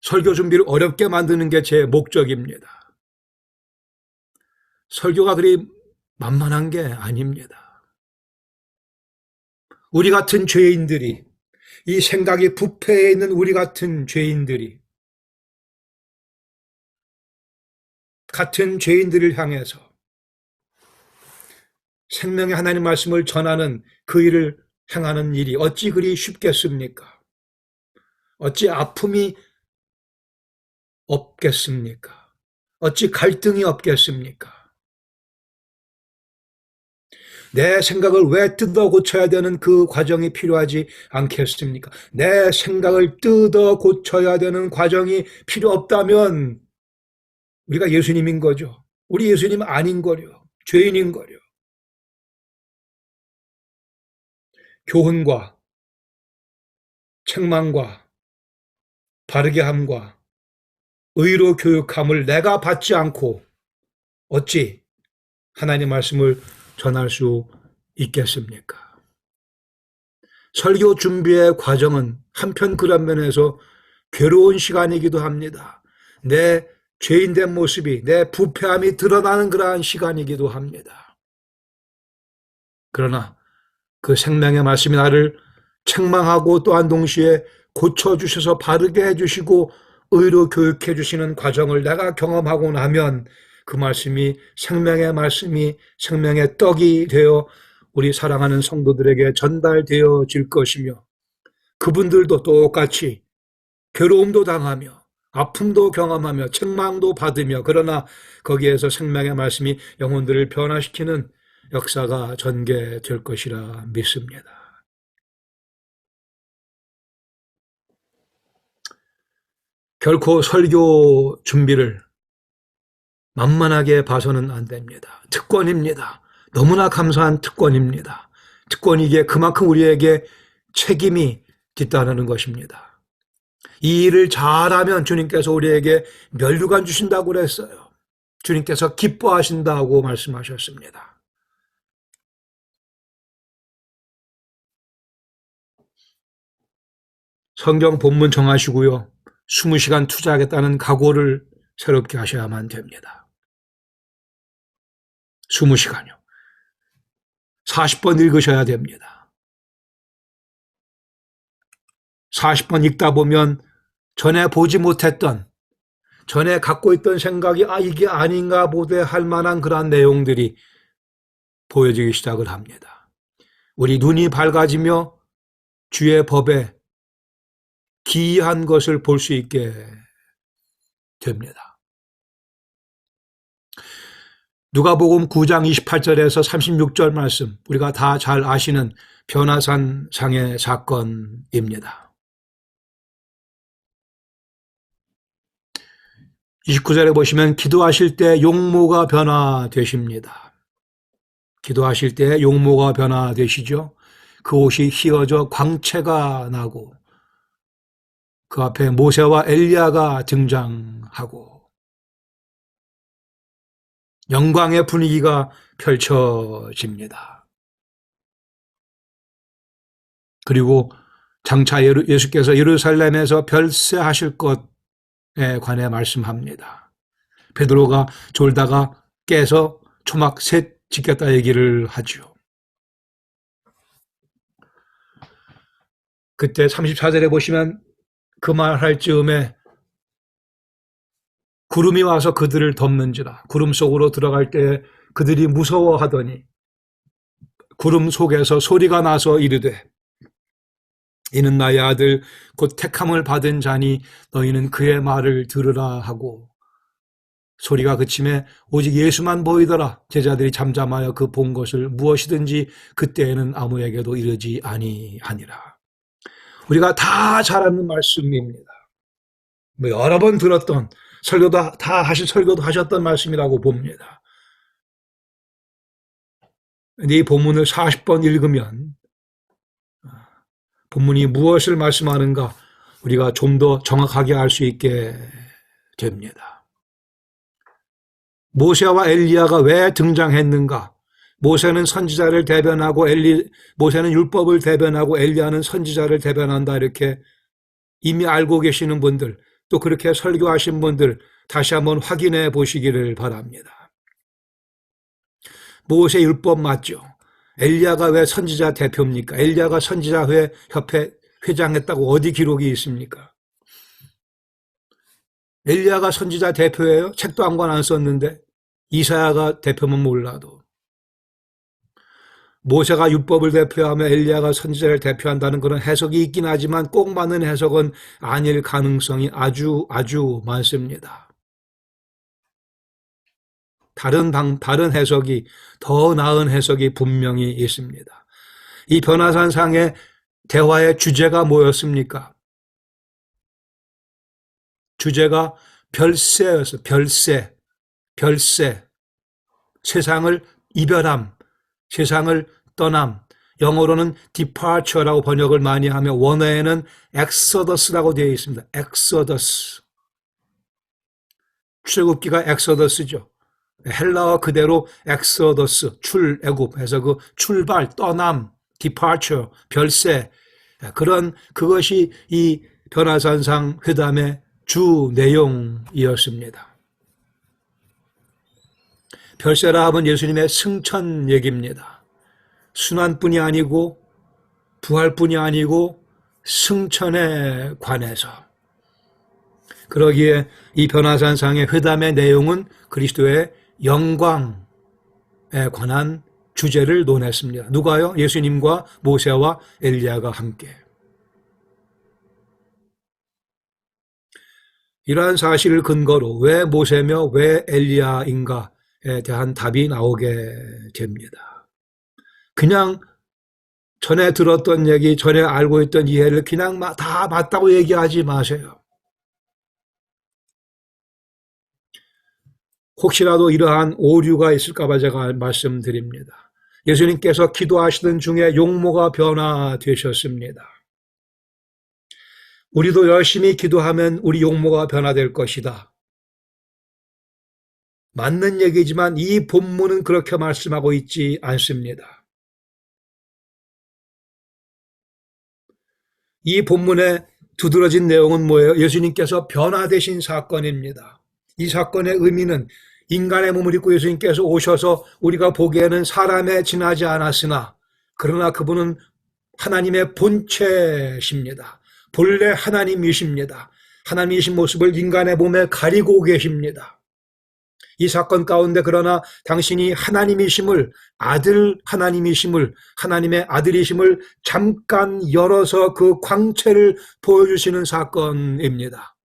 설교 준비를 어렵게 만드는 게 제 목적입니다. 설교가 그리 만만한 게 아닙니다. 우리 같은 죄인들이, 이 생각이 부패해 있는 우리 같은 죄인들이 같은 죄인들을 향해서 생명의 하나님 말씀을 전하는 그 일을 행하는 일이 어찌 그리 쉽겠습니까? 어찌 아픔이 없겠습니까? 어찌 갈등이 없겠습니까? 내 생각을 왜 뜯어 고쳐야 되는 그 과정이 필요하지 않겠습니까? 내 생각을 뜯어 고쳐야 되는 과정이 필요 없다면 우리가 예수님인 거죠. 우리 예수님 아닌 거려. 죄인인 거려. 교훈과 책망과 바르게 함과 의로 교육함을 내가 받지 않고 어찌 하나님의 말씀을 전할 수 있겠습니까? 설교 준비의 과정은 한편 그런 면에서 괴로운 시간이기도 합니다. 내 죄인된 모습이, 내 부패함이 드러나는 그러한 시간이기도 합니다. 그러나 그 생명의 말씀이 나를 책망하고 또한 동시에 고쳐주셔서 바르게 해주시고 의로 교육해 주시는 과정을 내가 경험하고 나면 그 말씀이 생명의 말씀이 생명의 떡이 되어 우리 사랑하는 성도들에게 전달되어질 것이며 그분들도 똑같이 괴로움도 당하며 아픔도 경험하며 책망도 받으며 그러나 거기에서 생명의 말씀이 영혼들을 변화시키는 역사가 전개될 것이라 믿습니다. 결코 설교 준비를 만만하게 봐서는 안 됩니다. 특권입니다. 너무나 감사한 특권입니다. 특권이기에 그만큼 우리에게 책임이 뒤따르는 것입니다. 이 일을 잘하면 주님께서 우리에게 면류관 주신다고 그랬어요. 주님께서 기뻐하신다고 말씀하셨습니다. 성경 본문 정하시고요. 20시간 투자하겠다는 각오를 새롭게 하셔야만 됩니다. 20시간이요. 40번 읽으셔야 됩니다. 40번 읽다 보면 전에 보지 못했던, 전에 갖고 있던 생각이 이게 아닌가 보대 할 만한 그러한 내용들이 보여지기 시작을 합니다. 우리 눈이 밝아지며 주의 법에 기이한 것을 볼 수 있게 됩니다. 누가복음 9장 28절에서 36절 말씀, 우리가 다 잘 아시는 변화산 상의 사건입니다. 29절에 보시면 기도하실 때 용모가 변화되십니다. 기도하실 때 용모가 변화되시죠. 그 옷이 휘어져 광채가 나고 그 앞에 모세와 엘리야가 등장하고 영광의 분위기가 펼쳐집니다. 그리고 장차 예수께서 예루살렘에서 별세하실 것에 관해 말씀합니다. 베드로가 졸다가 깨서 초막 셋 짓겠다 얘기를 하죠. 그때 34절에 보시면 그 말할 즈음에 구름이 와서 그들을 덮는지라. 구름 속으로 들어갈 때 그들이 무서워하더니 구름 속에서 소리가 나서 이르되 이는 나의 아들 곧 택함을 받은 자니 너희는 그의 말을 들으라 하고 소리가 그침에 오직 예수만 보이더라. 제자들이 잠잠하여 그 본 것을 무엇이든지 그때에는 아무에게도 이르지 아니하니라. 우리가 다 잘 아는 말씀입니다. 여러 번 들었던 설교도 다 설교도 하셨던 말씀이라고 봅니다. 이 본문을 40번 읽으면 본문이 무엇을 말씀하는가 우리가 좀 더 정확하게 알 수 있게 됩니다. 모세와 엘리야가 왜 등장했는가? 모세는 선지자를 대변하고 모세는 율법을 대변하고 엘리야는 선지자를 대변한다 이렇게 이미 알고 계시는 분들 또 그렇게 설교하신 분들 다시 한번 확인해 보시기를 바랍니다. 모세 율법 맞죠? 엘리야가 왜 선지자 대표입니까? 엘리야가 선지자회 협회 회장했다고 어디 기록이 있습니까? 엘리야가 선지자 대표예요? 책도 한 권 안 썼는데 이사야가 대표면 몰라도 모세가 율법을 대표하며 엘리야가 선지자를 대표한다는 그런 해석이 있긴 하지만 꼭 맞는 해석은 아닐 가능성이 아주 많습니다. 다른 해석이 더 나은 해석이 분명히 있습니다. 이 변화산상의 대화의 주제가 뭐였습니까? 주제가 별세였어요. 별세. 세상을 이별함, 세상을 떠남. 영어로는 departure라고 번역을 많이 하며 원어에는 exodus라고 되어 있습니다. exodus. 출애굽기가 exodus죠. 헬라어 그대로 exodus, 출애굽해서 그 출발, 떠남, departure, 별세. 그것이 이 변화산상 회담의 주 내용이었습니다. 별세라 하면 예수님의 승천 얘기입니다. 순환뿐이 아니고 부활뿐이 아니고 승천에 관해서. 그러기에 이 변화산상의 회담의 내용은 그리스도의 영광에 관한 주제를 논했습니다. 누가요? 예수님과 모세와 엘리야가 함께. 이러한 사실을 근거로 왜 모세며 왜 엘리야인가에 대한 답이 나오게 됩니다. 그냥 전에 들었던 얘기, 전에 알고 있던 이해를 그냥 다 맞다고 얘기하지 마세요. 혹시라도 이러한 오류가 있을까 봐 제가 말씀드립니다. 예수님께서 기도하시던 중에 용모가 변화되셨습니다. 우리도 열심히 기도하면 우리 용모가 변화될 것이다. 맞는 얘기지만 이 본문은 그렇게 말씀하고 있지 않습니다. 이 본문에 두드러진 내용은 뭐예요? 예수님께서 변화되신 사건입니다. 이 사건의 의미는 인간의 몸을 입고 예수님께서 오셔서 우리가 보기에는 사람에 지나지 않았으나 그러나 그분은 하나님의 본체십니다. 본래 하나님이십니다. 하나님이신 모습을 인간의 몸에 가리고 계십니다. 이 사건 가운데 그러나 당신이 하나님이심을, 아들 하나님이심을, 하나님의 아들이심을 잠깐 열어서 그 광채를 보여주시는 사건입니다.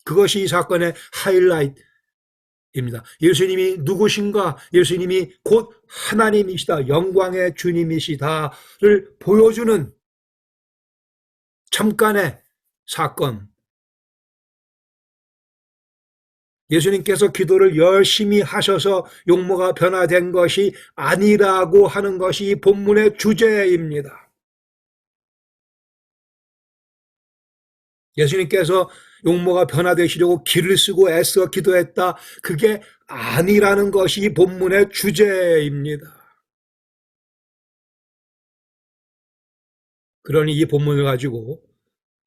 그것이 이 사건의 하이라이트입니다. 예수님이 누구신가? 예수님이 곧 하나님이시다, 영광의 주님이시다를 보여주는 잠깐의 사건. 예수님께서 기도를 열심히 하셔서 용모가 변화된 것이 아니라고 하는 것이 이 본문의 주제입니다. 예수님께서 용모가 변화되시려고 기를 쓰고 애써 기도했다. 그게 아니라는 것이 이 본문의 주제입니다. 그러니 이 본문을 가지고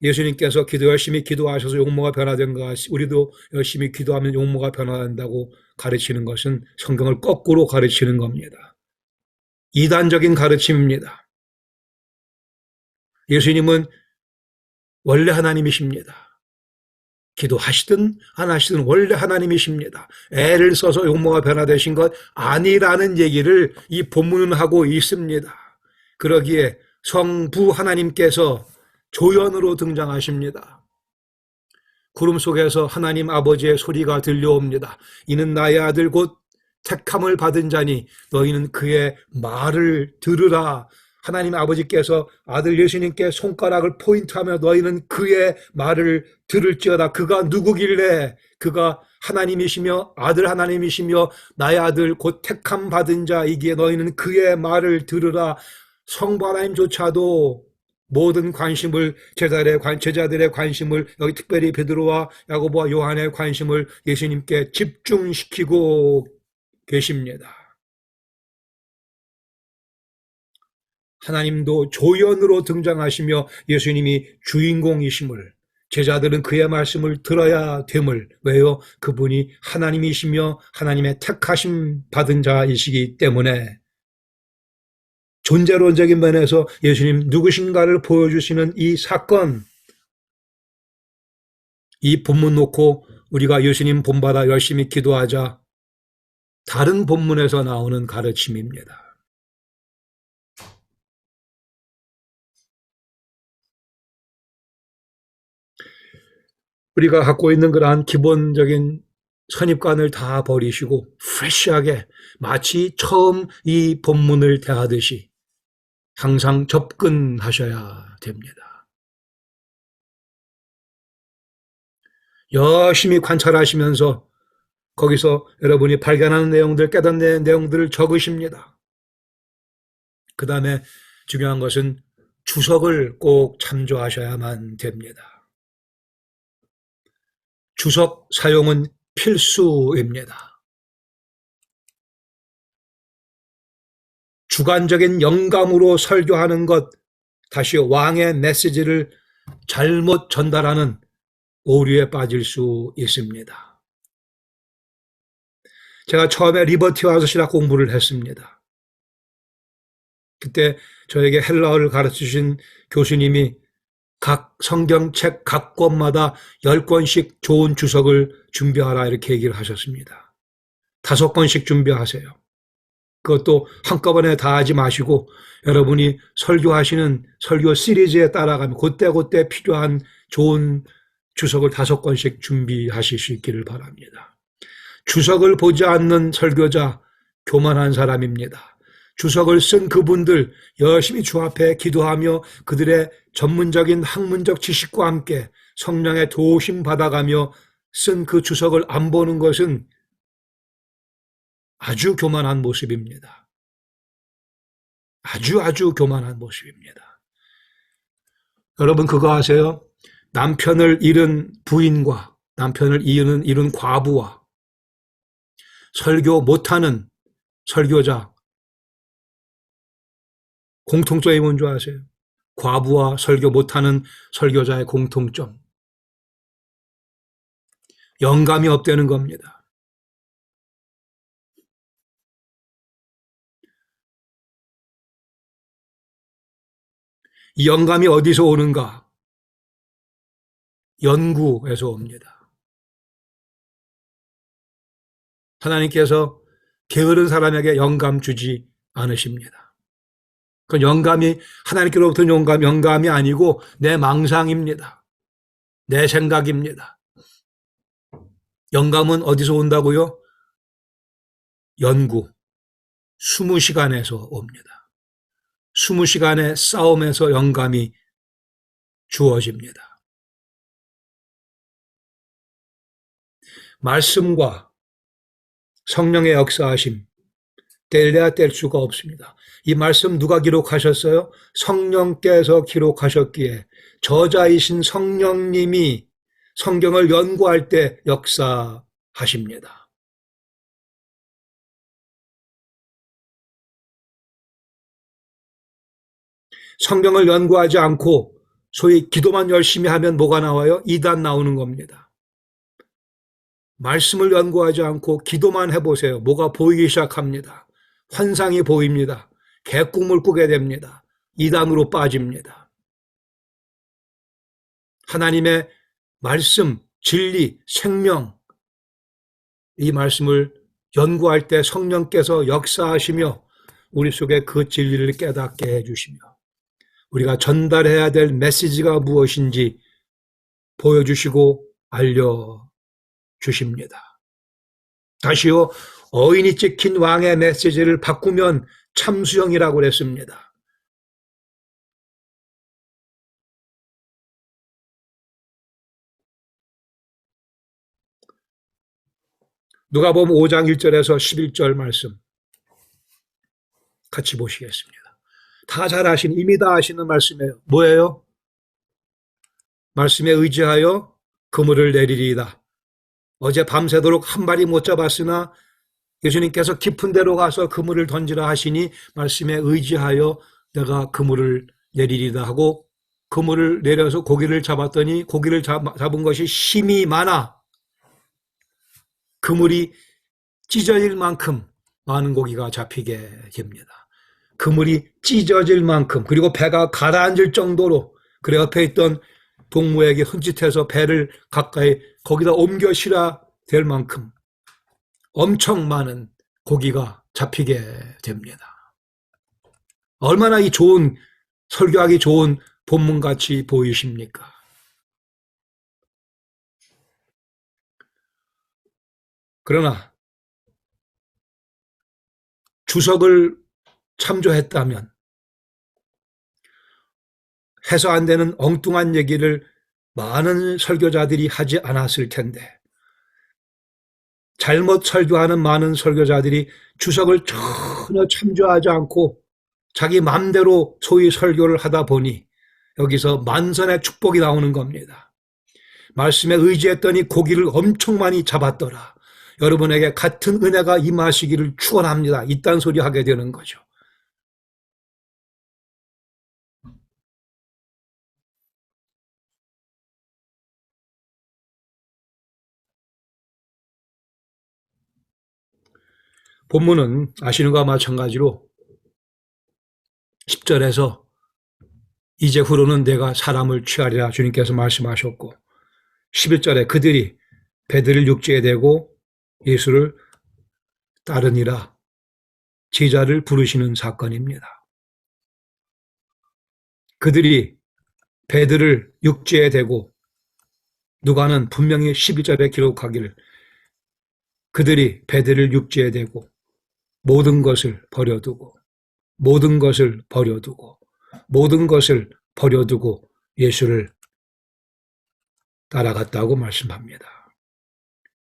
예수님께서 열심히 기도하셔서 용모가 변화된 것이 우리도 열심히 기도하면 용모가 변화된다고 가르치는 것은 성경을 거꾸로 가르치는 겁니다. 이단적인 가르침입니다. 예수님은 원래 하나님이십니다. 기도하시든 안 하시든 원래 하나님이십니다. 애를 써서 용모가 변화되신 것 아니라는 얘기를 이 본문은 하고 있습니다. 그러기에 성부 하나님께서 조연으로 등장하십니다. 구름 속에서 하나님 아버지의 소리가 들려옵니다. 이는 나의 아들 곧 택함을 받은 자니 너희는 그의 말을 들으라. 하나님 아버지께서 아들 예수님께 손가락을 포인트하며 너희는 그의 말을 들을지어다. 그가 누구길래? 그가 하나님이시며 아들 하나님이시며 나의 아들 곧 택함 받은 자이기에 너희는 그의 말을 들으라. 성부 하나님조차도 모든 관심을 제자들의 관심을 여기 특별히 베드로와 야고보와 요한의 관심을 예수님께 집중시키고 계십니다. 하나님도 조연으로 등장하시며 예수님이 주인공이심을 제자들은 그의 말씀을 들어야 됨을 왜요? 그분이 하나님이시며 하나님의 택하심 받은 자이시기 때문에 존재론적인 면에서 예수님 누구신가를 보여주시는 이 사건, 이 본문 놓고 우리가 예수님 본받아 열심히 기도하자 다른 본문에서 나오는 가르침입니다. 우리가 갖고 있는 그러한 기본적인 선입관을 다 버리시고 프레시하게 마치 처음 이 본문을 대하듯이 항상 접근하셔야 됩니다. 열심히 관찰하시면서 거기서 여러분이 발견하는 내용들, 깨닫는 내용들을 적으십니다. 그 다음에 중요한 것은 주석을 꼭 참조하셔야만 됩니다. 주석 사용은 필수입니다. 주관적인 영감으로 설교하는 것, 다시 왕의 메시지를 잘못 전달하는 오류에 빠질 수 있습니다. 제가 처음에 리버티 와서 신학 공부를 했습니다. 그때 저에게 헬라어를 가르치신 교수님이 각 성경책 각 권마다 10권씩 좋은 주석을 준비하라 이렇게 얘기를 하셨습니다. 5권씩 준비하세요. 그것도 한꺼번에 다 하지 마시고 여러분이 설교하시는 설교 시리즈에 따라가면 그때 필요한 좋은 주석을 5권씩 준비하실 수 있기를 바랍니다. 주석을 보지 않는 설교자 교만한 사람입니다. 주석을 쓴 그분들 열심히 주 앞에 기도하며 그들의 전문적인 학문적 지식과 함께 성령의 도우심 받아가며 쓴 그 주석을 안 보는 것은 아주 교만한 모습입니다. 아주 교만한 모습입니다. 여러분 그거 아세요? 남편을 잃은 부인과 남편을 잃은 과부와 설교 못하는 설교자 공통점이 뭔지 아세요? 과부와 설교 못하는 설교자의 공통점. 영감이 없다는 겁니다. 이 영감이 어디서 오는가? 연구에서 옵니다. 하나님께서 게으른 사람에게 영감 주지 않으십니다. 그 영감이 하나님께로부터 영감이 아니고 내 망상입니다. 내 생각입니다. 영감은 어디서 온다고요? 연구, 20시간에서 옵니다. 20시간의 싸움에서 영감이 주어집니다. 말씀과 성령의 역사하심, 뗄래야 뗄 수가 없습니다. 이 말씀 누가 기록하셨어요? 성령께서 기록하셨기에 저자이신 성령님이 성경을 연구할 때 역사하십니다. 성경을 연구하지 않고 소위 기도만 열심히 하면 뭐가 나와요? 이단 나오는 겁니다. 말씀을 연구하지 않고 기도만 해보세요. 뭐가 보이기 시작합니다. 환상이 보입니다. 개꿈을 꾸게 됩니다. 이단으로 빠집니다. 하나님의 말씀, 진리, 생명, 이 말씀을 연구할 때 성령께서 역사하시며 우리 속에 그 진리를 깨닫게 해주시며 우리가 전달해야 될 메시지가 무엇인지 보여주시고 알려주십니다. 다시요, 어인이 찍힌 왕의 메시지를 바꾸면 참수형이라고 그랬습니다. 누가복음 5장 1절에서 11절 말씀 같이 보시겠습니다. 다 잘 아시는, 이미 다 아시는 말씀이에요. 뭐예요? 말씀에 의지하여 그물을 내리리이다. 어제 밤새도록 한 마리 못 잡았으나 예수님께서 깊은 데로 가서 그물을 던지라 하시니 말씀에 의지하여 내가 그물을 내리리다 하고 그물을 내려서 고기를 잡았더니 고기를 잡은 것이 힘이 많아 그물이 찢어질 만큼 많은 고기가 잡히게 됩니다. 그물이 찢어질 만큼 그리고 배가 가라앉을 정도로 그래 옆에 있던 동무에게 흠칫해서 배를 가까이 거기다 옮겨 실어야 될 만큼 엄청 많은 고기가 잡히게 됩니다. 얼마나 이 좋은 설교하기 좋은 본문같이 보이십니까? 그러나 주석을 참조했다면 해서 안 되는 엉뚱한 얘기를 많은 설교자들이 하지 않았을 텐데 잘못 설교하는 많은 설교자들이 주석을 전혀 참조하지 않고 자기 맘대로 소위 설교를 하다 보니 여기서 만선의 축복이 나오는 겁니다. 말씀에 의지했더니 고기를 엄청 많이 잡았더라. 여러분에게 같은 은혜가 임하시기를 축원합니다. 이딴 소리 하게 되는 거죠. 본문은 아시는 것과 마찬가지로 10절에서 이제후로는 내가 사람을 취하리라 주님께서 말씀하셨고 11절에 그들이 배들을 육지에 대고 예수를 따르니라 제자를 부르시는 사건입니다. 그들이 배들을 육지에 대고 누가는 분명히 11절에 기록하기를 그들이 배들을 육지에 대고 모든 것을 버려두고 모든 것을 버려두고 모든 것을 버려두고 예수를 따라갔다고 말씀합니다.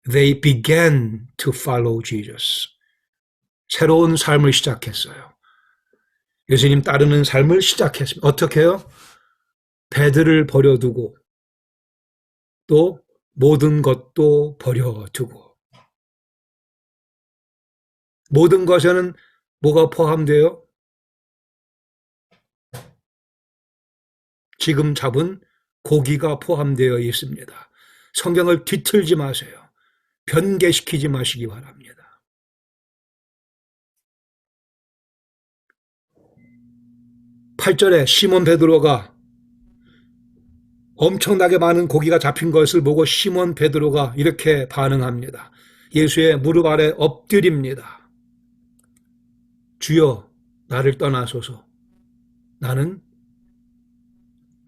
They began to follow Jesus. 새로운 삶을 시작했어요. 예수님 따르는 삶을 시작했습니다. 어떻게 해요? 배들을 버려두고 또 모든 것도 버려두고. 모든 것에는 뭐가 포함돼요? 지금 잡은 고기가 포함되어 있습니다. 성경을 뒤틀지 마세요. 변개시키지 마시기 바랍니다. 8절에 시몬 베드로가 엄청나게 많은 고기가 잡힌 것을 보고 시몬 베드로가 이렇게 반응합니다. 예수의 무릎 아래 엎드립니다. 주여, 나를 떠나소서. 나는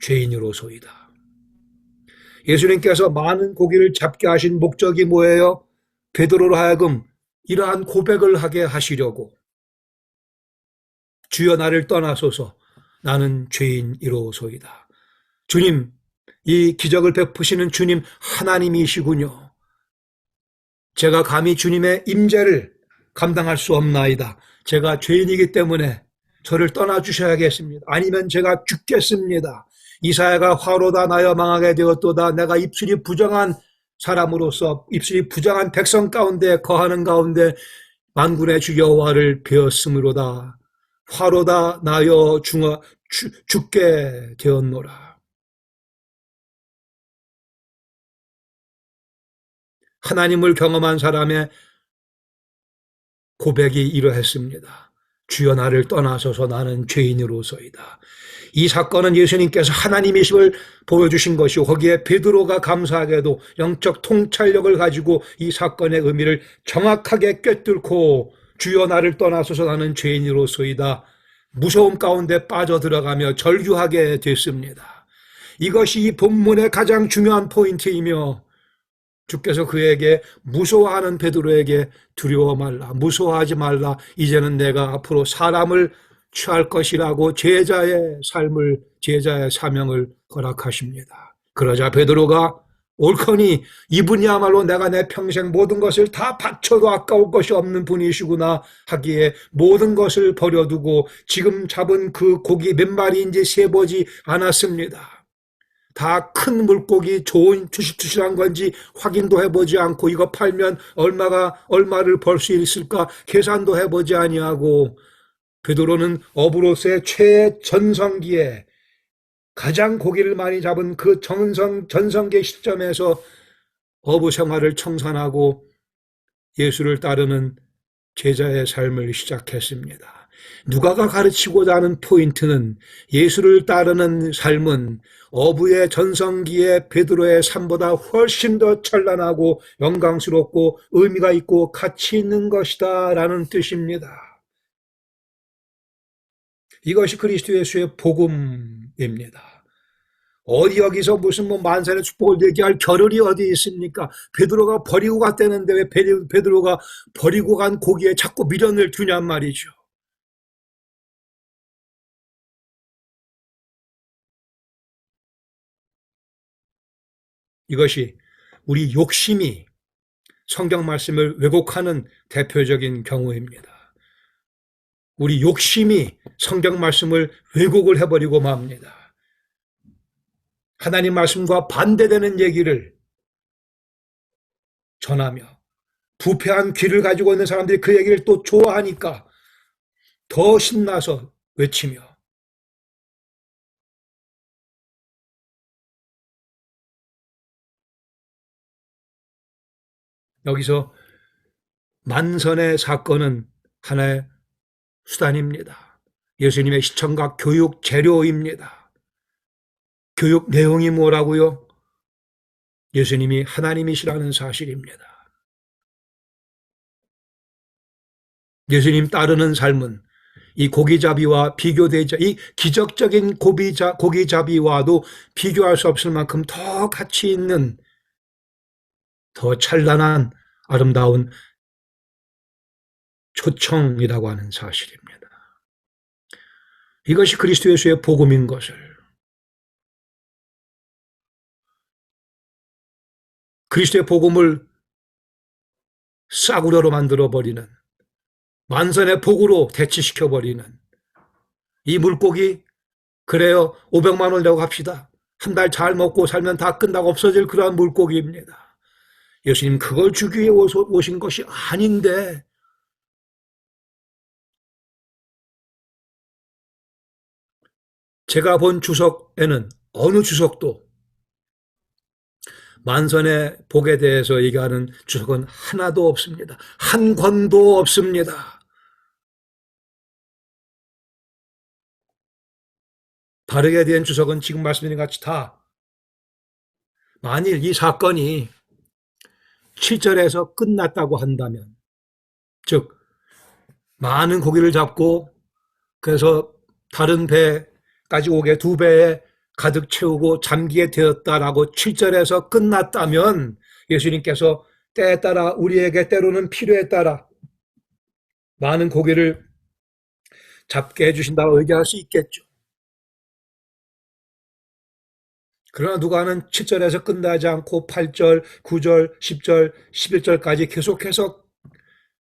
죄인으로소이다. 예수님께서 많은 고기를 잡게 하신 목적이 뭐예요? 베드로로 하여금 이러한 고백을 하게 하시려고. 주여, 나를 떠나소서. 나는 죄인이로소이다. 주님, 이 기적을 베푸시는 주님 하나님이시군요. 제가 감히 주님의 임재를 감당할 수 없나이다. 제가 죄인이기 때문에 저를 떠나주셔야겠습니다. 아니면 제가 죽겠습니다. 이사야가 화로다 나여 망하게 되었도다. 내가 입술이 부정한 사람으로서 입술이 부정한 백성 가운데 거하는 가운데 만군의 주 여호와를 배었으므로다. 화로다 나여 죽게 되었노라. 하나님을 경험한 사람의 고백이 이러했습니다. 주여, 나를 떠나소서. 나는 죄인으로서이다. 이 사건은 예수님께서 하나님이심을 보여주신 것이고 거기에 베드로가 감사하게도 영적 통찰력을 가지고 이 사건의 의미를 정확하게 꿰뚫고 주여, 나를 떠나소서. 나는 죄인으로서이다. 무서움 가운데 빠져들어가며 절규하게 됐습니다. 이것이 이 본문의 가장 중요한 포인트이며 주께서 그에게 무서워하는 베드로에게 두려워 말라, 무서워하지 말라, 이제는 내가 앞으로 사람을 취할 것이라고 제자의 삶을, 제자의 사명을 허락하십니다. 그러자 베드로가 옳거니 이분이야말로 내가 내 평생 모든 것을 다 바쳐도 아까울 것이 없는 분이시구나 하기에 모든 것을 버려두고 지금 잡은 그 고기 몇 마리인지 세보지 않았습니다. 다 큰 물고기 좋은 투실투실한 건지 확인도 해보지 않고 이거 팔면 얼마를 벌 수 있을까 계산도 해보지 아니하고 베드로는 어부로서의 최전성기에 가장 고기를 많이 잡은 그 전성기 시점에서 어부 생활을 청산하고 예수를 따르는 제자의 삶을 시작했습니다. 누가가 가르치고자 하는 포인트는 예수를 따르는 삶은 어부의 전성기의 베드로의 삶보다 훨씬 더 찬란하고 영광스럽고 의미가 있고 가치 있는 것이다 라는 뜻입니다. 이것이 그리스도 예수의 복음입니다. 어디 여기서 무슨 만산의 축복을 얘기할 겨를이 어디 있습니까? 베드로가 버리고 갔다는데 왜 베드로가 버리고 간 고기에 자꾸 미련을 두냔 말이죠. 이것이 우리 욕심이 성경 말씀을 왜곡하는 대표적인 경우입니다. 우리 욕심이 성경 말씀을 왜곡을 해버리고 맙니다. 하나님 말씀과 반대되는 얘기를 전하며 부패한 귀를 가지고 있는 사람들이 그 얘기를 또 좋아하니까 더 신나서 외치며 여기서 만선의 사건은 하나의 수단입니다. 예수님의 시청각 교육 재료입니다. 교육 내용이 뭐라고요? 예수님이 하나님이시라는 사실입니다. 예수님 따르는 삶은 이 고기잡이와 비교되지, 이 기적적인 고기잡이와도 비교할 수 없을 만큼 더 가치 있는, 더 찬란한 아름다운 초청이라고 하는 사실입니다. 이것이 그리스도 예수의 복음인 것을, 그리스도의 복음을 싸구려로 만들어버리는, 만선의 복으로 대치시켜버리는 이 물고기, 그래요, 500만 원 내고 갑시다. 한 달 잘 먹고 살면 다 끝나고 없어질 그러한 물고기입니다. 예수님 그걸 주기 위해 오신 것이 아닌데, 제가 본 주석에는 어느 주석도 만선의 복에 대해서 얘기하는 주석은 하나도 없습니다. 한 권도 없습니다. 바르게 된 주석은 지금 말씀드린 같이 다, 만일 이 사건이 7절에서 끝났다고 한다면, 즉 많은 고기를 잡고 그래서 다른 배까지 오게 2배에 가득 채우고 잠기게 되었다라고 7절에서 끝났다면, 예수님께서 때에 따라 우리에게 때로는 필요에 따라 많은 고기를 잡게 해주신다고 얘기할 수 있겠죠. 그러나 누가는 7절에서 끝나지 않고 8절, 9절, 10절, 11절까지 계속해서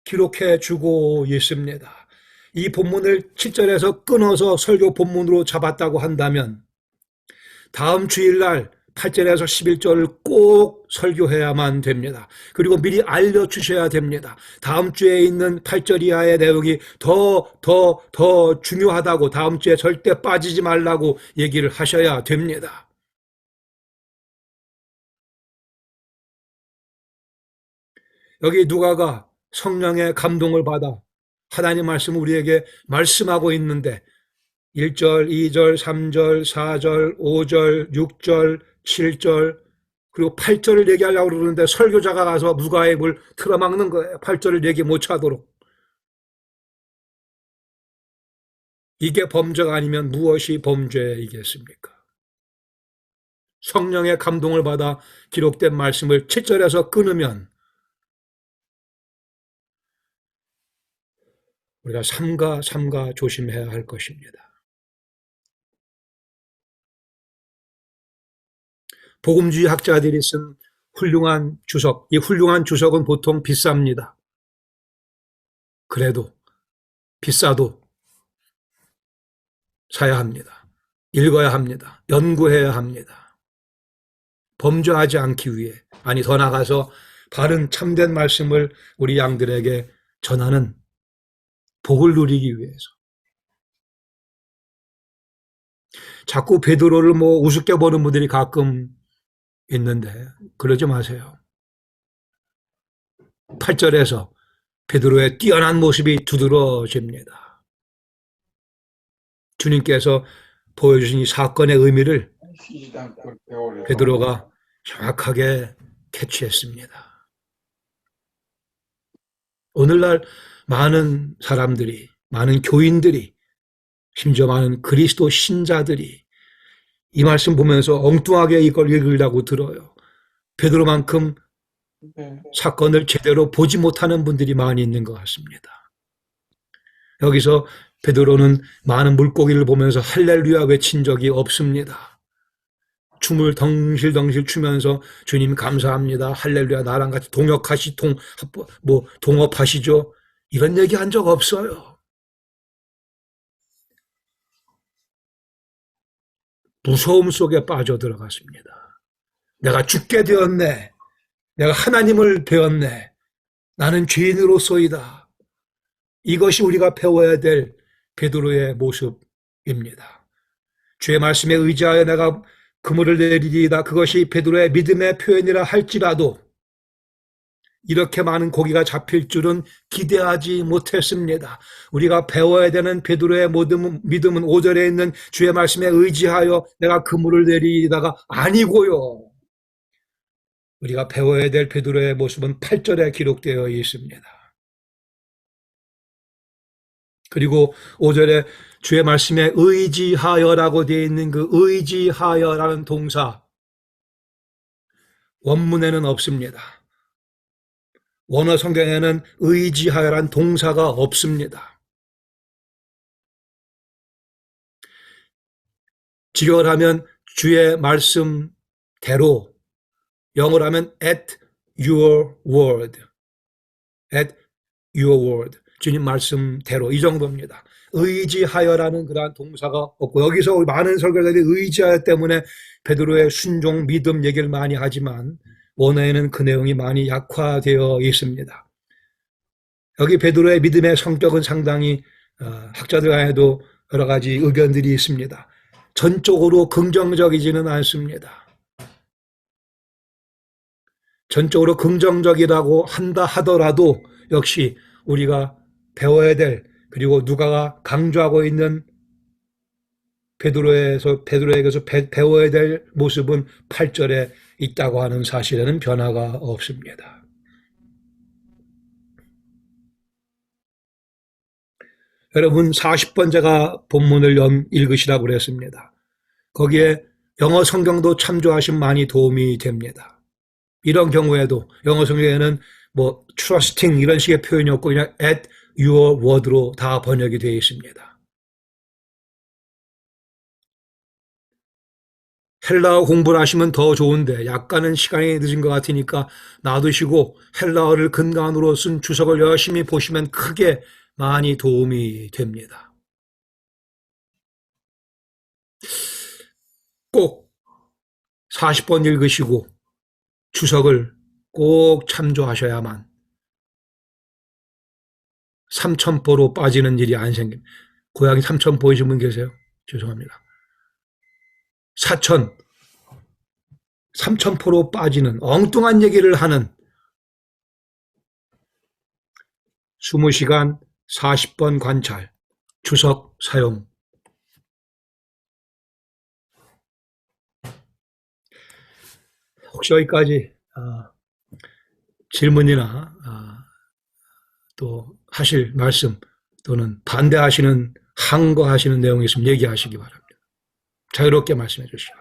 기록해 주고 있습니다. 이 본문을 7절에서 끊어서 설교 본문으로 잡았다고 한다면 다음 주일날 8절에서 11절을 꼭 설교해야만 됩니다. 그리고 미리 알려주셔야 됩니다. 다음 주에 있는 8절 이하의 내용이 더 중요하다고, 다음 주에 절대 빠지지 말라고 얘기를 하셔야 됩니다. 여기 누가가 성령의 감동을 받아 하나님 말씀을 우리에게 말씀하고 있는데 1절, 2절, 3절, 4절, 5절, 6절, 7절 그리고 8절을 얘기하려고 그러는데 설교자가 가서 누가의 입을 틀어막는 거예요. 8절을 얘기 못하도록. 이게 범죄가 아니면 무엇이 범죄이겠습니까? 성령의 감동을 받아 기록된 말씀을 7절에서 끊으면 우리가 삼가 조심해야 할 것입니다. 복음주의 학자들이 쓴 훌륭한 주석, 이 훌륭한 주석은 보통 비쌉니다. 그래도 비싸도 사야 합니다. 읽어야 합니다. 연구해야 합니다. 범죄하지 않기 위해, 아니 더 나아가서 바른 참된 말씀을 우리 양들에게 전하는 복을 누리기 위해서. 자꾸 베드로를 뭐 우습게 보는 분들이 가끔 있는데 그러지 마세요. 8절에서 베드로의 뛰어난 모습이 두드러집니다. 주님께서 보여주신 이 사건의 의미를 베드로가 정확하게 캐치했습니다. 오늘날 많은 사람들이, 많은 교인들이, 심지어 많은 그리스도 신자들이 이 말씀 보면서 엉뚱하게 이걸 읽으려고 들어요. 베드로만큼 사건을 제대로 보지 못하는 분들이 많이 있는 것 같습니다. 여기서 베드로는 많은 물고기를 보면서 할렐루야 외친 적이 없습니다. 춤을 덩실덩실 추면서 주님 감사합니다. 할렐루야 나랑 같이 동업하시죠. 이런 얘기 한 적 없어요. 무서움 속에 빠져들어갔습니다. 내가 죽게 되었네. 내가 하나님을 배웠네. 나는 죄인으로서이다. 이것이 우리가 배워야 될 베드로의 모습입니다. 주의 말씀에 의지하여 내가 그물을 내리리이다. 그것이 베드로의 믿음의 표현이라 할지라도 이렇게 많은 고기가 잡힐 줄은 기대하지 못했습니다. 우리가 배워야 되는 베드로의 믿음은 5절에 있는 주의 말씀에 의지하여 내가 그물을 내리다가 아니고요. 우리가 배워야 될 베드로의 모습은 8절에 기록되어 있습니다. 그리고 5절에 주의 말씀에 의지하여라고 되어 있는 그 의지하여라는 동사, 원문에는 없습니다. 원어 성경에는 의지하여라는 동사가 없습니다. 직역을 하면 주의 말씀대로, 영어로 하면 at your word. at your word. 주님 말씀대로 이 정도입니다. 의지하여라는 그러한 동사가 없고 여기서 많은 설교자들이 의지하여 때문에 베드로의 순종, 믿음 얘기를 많이 하지만 원어에는 그 내용이 많이 약화되어 있습니다. 여기 베드로의 믿음의 성격은 상당히 학자들 간에도 여러 가지 의견들이 있습니다. 전적으로 긍정적이지는 않습니다. 전적으로 긍정적이라고 한다 하더라도 역시 우리가 배워야 될 그리고 누가가 강조하고 있는 베드로에게서 배워야 될 모습은 8절에 있다고 하는 사실에는 변화가 없습니다. 여러분 40번 제가 본문을 읽으시라고 그랬습니다. 거기에 영어 성경도 참조하시면 많이 도움이 됩니다. 이런 경우에도 영어 성경에는 뭐 trusting 이런 식의 표현이 없고 그냥 at your word로 다 번역이 되어 있습니다. 헬라어 공부를 하시면 더 좋은데 약간은 시간이 늦은 것 같으니까 놔두시고 헬라어를 근간으로 쓴 주석을 열심히 보시면 크게 많이 도움이 됩니다. 꼭 40번 읽으시고 주석을 꼭 참조하셔야만 3,000포로 빠지는 일이 안 생깁니다. 고양이 3,000포이신 분 계세요? 죄송합니다. 3,000포로 빠지는 엉뚱한 얘기를 하는 20시간 40번 관찰, 주석 사용. 혹시 여기까지 질문이나 또 하실 말씀 또는 반대하시는 항거하시는 내용이 있으면 얘기하시기 바랍니다. 자유롭게 말씀해 주시오.